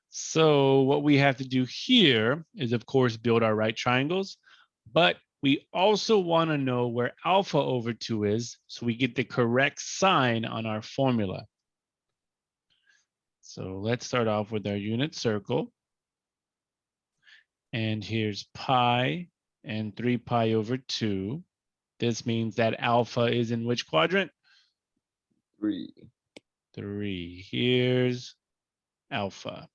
so what we have to do here is, of course, build our right triangles, but we also want to know where alpha over 2 is, so we get the correct sign on our formula. So let's start off with our unit circle. And here's pi and 3 pi over 2. This means that alpha is in which quadrant? 3. 3. Here's alpha.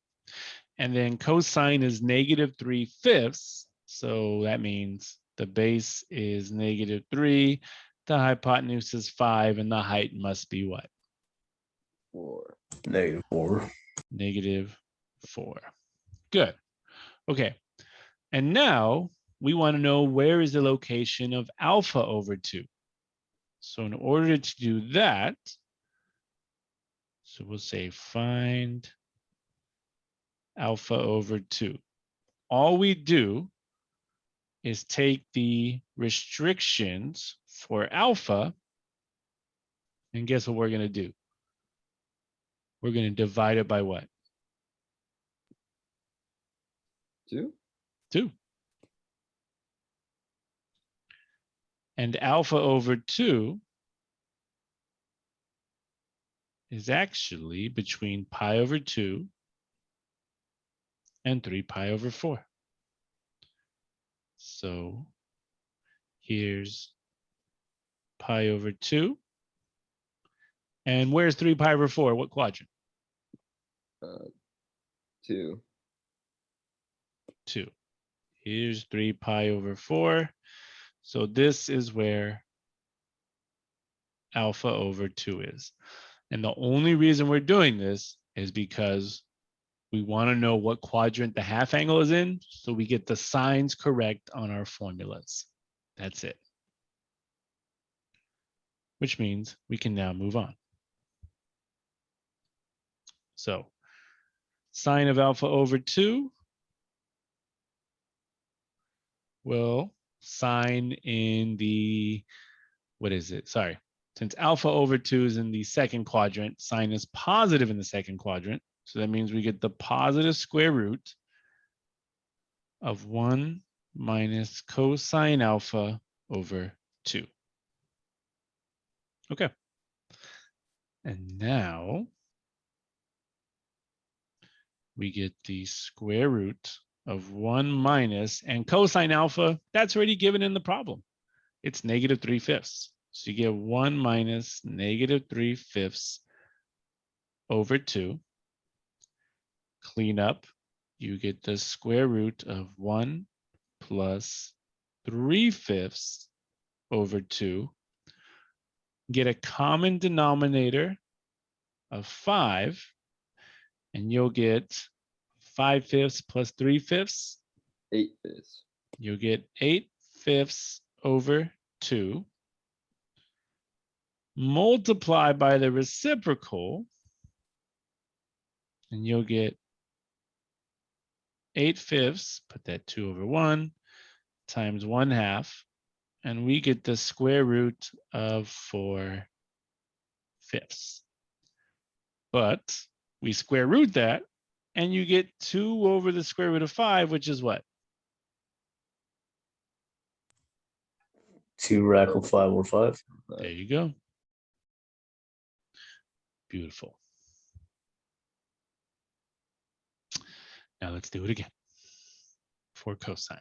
And then cosine is negative 3/5. So that means the base is negative 3. The hypotenuse is 5 and the height must be what? 4. -4. -4. Good. Okay. And now we want to know where is the location of alpha over 2. So in order to do that, so we'll say find alpha over 2. All we do is take the restrictions for alpha, and guess what we're going to do? We're going to divide it by what? 2. 2. And alpha over 2 is actually between pi over 2 and 3 pi over 4. So here's pi over 2. And where's 3 pi over 4? What quadrant? 2. 2. Here's 3 pi over 4. So this is where alpha over 2 is. And the only reason we're doing this is because we want to know what quadrant the half angle is in, so we get the signs correct on our formulas. That's it. Which means we can now move on. So sine of alpha over 2 will sine in the, what is it? Sorry. Since alpha over 2 is in the second quadrant, sine is positive in the second quadrant. So that means we get the positive square root of 1 minus cosine alpha over 2. Okay. And now we get the square root of 1 minus, and cosine alpha, that's already given in the problem. It's -3/5. So you get 1 minus -3/5 over 2. Clean up, you get the square root of 1 plus 3/5 over 2. Get a common denominator of 5, and you'll get 5/5 plus 3/5. 8/5. You'll get 8/5 over 2. Multiply by the reciprocal, and you'll get 8/5, put that 2 over 1, times 1/2, and we get the square root of 4/5. But we square root that, and you get 2 over the square root of 5, which is what? 2 radical 5 over 5. There you go. Beautiful. Now let's do it again for cosine.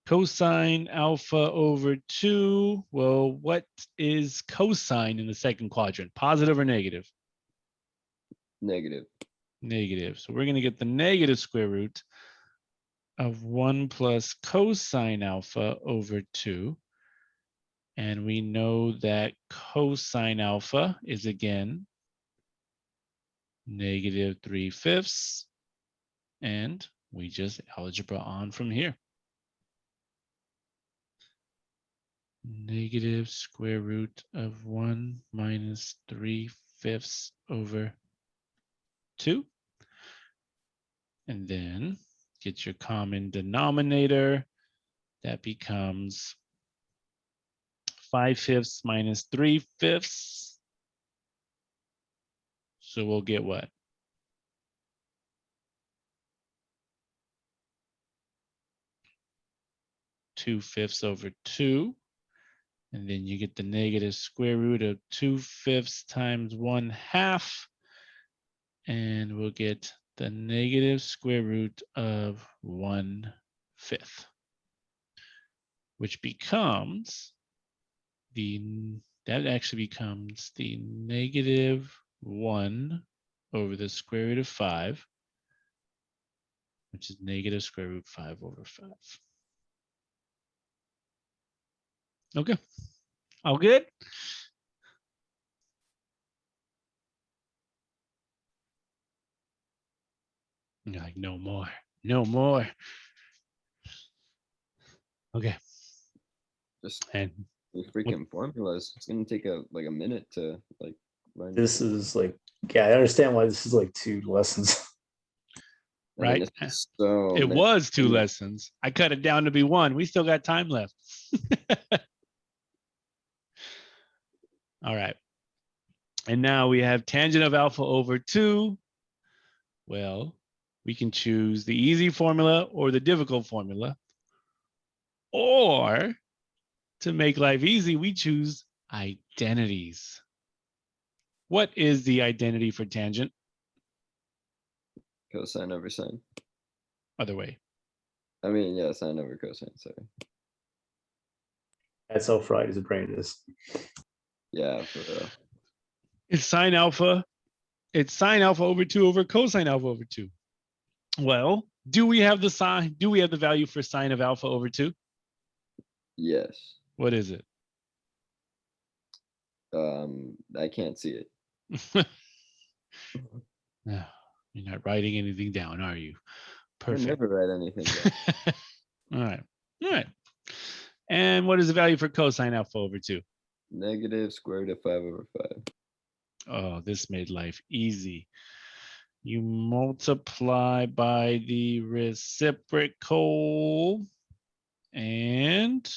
Cosine alpha over 2. Well, what is cosine in the second quadrant? Positive or negative? Negative. Negative. So we're going to get the negative square root of 1 plus cosine alpha over 2. And we know that cosine alpha is again -3/5. And we just algebra on from here. Negative square root of 1 minus 3/5 over 2. And then get your common denominator. That becomes 5/5 minus 3/5. So we'll get what? 2/5 over 2. And then you get the negative square root of 2/5 times 1/2. And we'll get the negative square root of 1/5, which becomes that actually becomes the -1 over the square root of 5, which is negative square root 5 over 5. Okay. All good? You're like, no more, no more. Okay. Just And the freaking formulas. It's gonna take like a minute to like learn. This is like, yeah, I understand why this is like 2 lessons. I mean, right. it's just so It many was 2 formulas. lessons. I cut it down to be 1. We still got time left. All right. And now we have tangent of alpha over 2. Well, we can choose the easy formula or the difficult formula. Or to make life easy, we choose identities. What is the identity for tangent? Cosine over sine. Other way. I mean, yeah, sine over cosine. Sorry. That's how fried his brain is. Yeah, for real. It's sine alpha. It's sine alpha over 2 over cosine alpha over 2. Well, do we have the sign? Do we have the value for sine of alpha over 2? Yes. What is it? I can't see it. No, you're not writing anything down, are you? I Perfect. never write anything down. All right. All right. And what is the value for cosine alpha over 2? Negative square root of 5 over 5. Oh, this made life easy. You multiply by the reciprocal and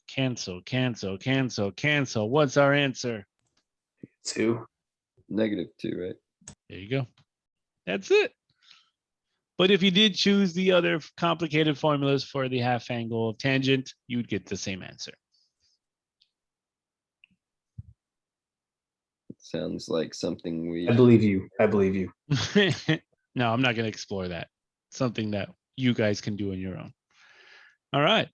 cancel, cancel, cancel, cancel. What's our answer? 2. Negative 2, right? There you go. That's it. But if you did choose the other complicated formulas for the half angle of tangent, you'd get the same answer. It sounds like something we. I believe you. I believe you. No, I'm not going to explore that. Something that you guys can do on your own. All right.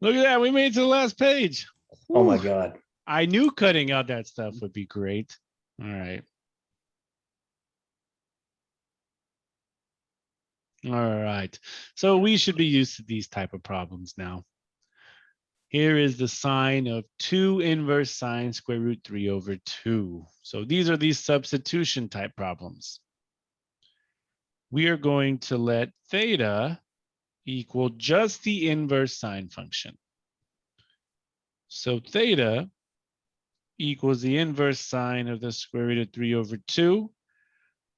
Look at that. We made it to the last page. Oh my Whew. God. I knew cutting out that stuff would be great. All right. All right. So we should be used to these type of problems now. Here is the sine of 2 inverse sine square root 3 over 2. So these are these substitution type problems. We are going to let theta equal just the inverse sine function. So theta equals the inverse sine of the square root of 3 over 2.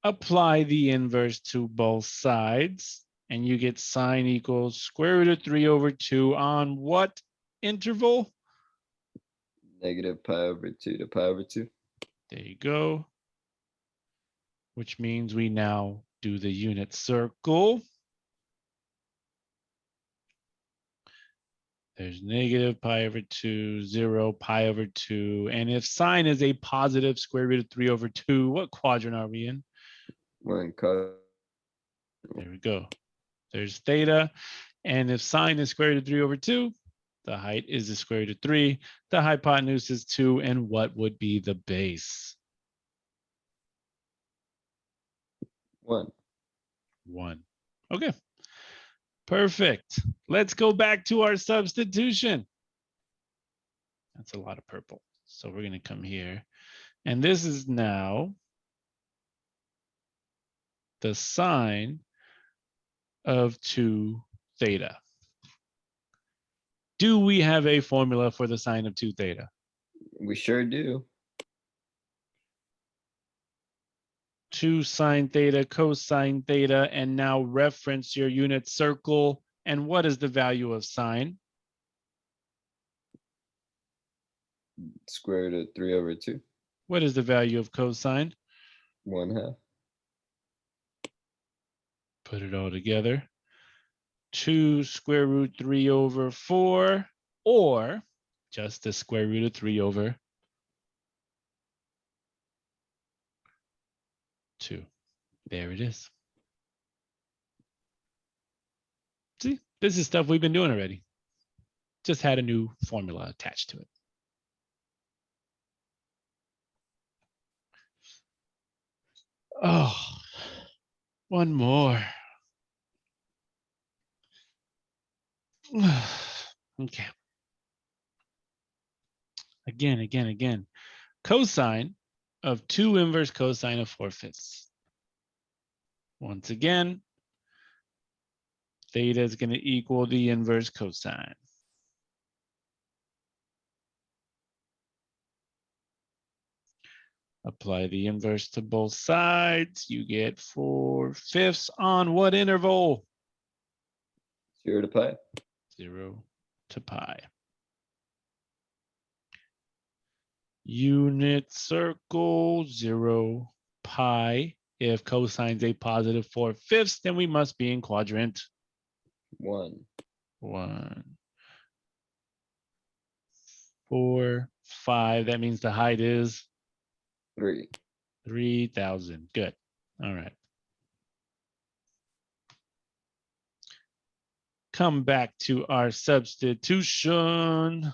Apply the inverse to both sides, and you get sine equals square root of 3 over 2 on what interval? Negative pi over 2 to pi over 2. There you go. Which means we now do the unit circle. There's negative pi over 2, 0, pi over 2. And if sine is a positive square root of 3 over 2, what quadrant are we in? We're in cos. There we go. There's theta. And if sine is square root of 3 over 2, the height is the square root of 3. The hypotenuse is 2. And what would be the base? 1. 1. Okay. Perfect. Let's go back to our substitution. That's a lot of purple. So we're going to come here. And this is now the sine of 2 theta. Do we have a formula for the sine of 2 theta? We sure do. 2 sine theta, cosine theta, and now reference your unit circle. And what is the value of sine? Square root of 3 over 2. What is the value of cosine? 1/2. Put it all together. 2 square root 3 over 4, or just the square root of 3 over 2. There it is. See, this is stuff we've been doing already. Just had a new formula attached to it. Oh, one more. Okay. Again. Cosine of 2 inverse cosine of 4/5. Once again, theta is going to equal the inverse cosine. Apply the inverse to both sides. You get 4/5 on what interval? 0 to pi. 0 to pi. Unit circle 0 pi. If cosine's a positive 4/5, then we must be in quadrant 1. 1, 4, 5. That means the height is 3. 3,000. Good. All right. Come back to our substitution.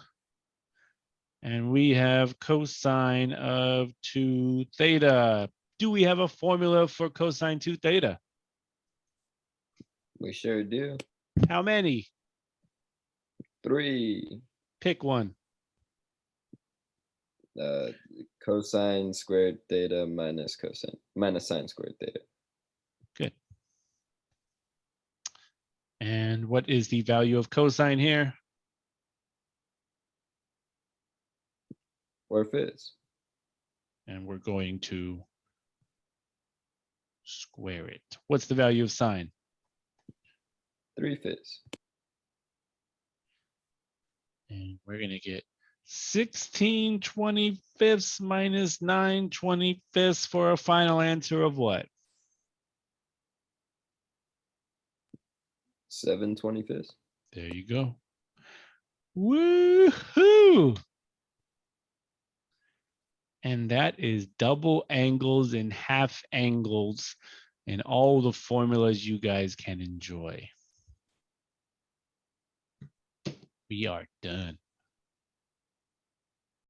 And we have cosine of 2 theta. Do we have a formula for cosine 2 theta? We sure do. How many? 3. Pick one. Cosine squared theta minus sine squared theta. Good. And what is the value of cosine here? 4/5. And we're going to square it. What's the value of sine? 3/5. And we're going to get 16/25 minus 9/25 for a final answer of what? 7/25. There you go. Woohoo! And that is double angles and half angles and all the formulas you guys can enjoy. We are done.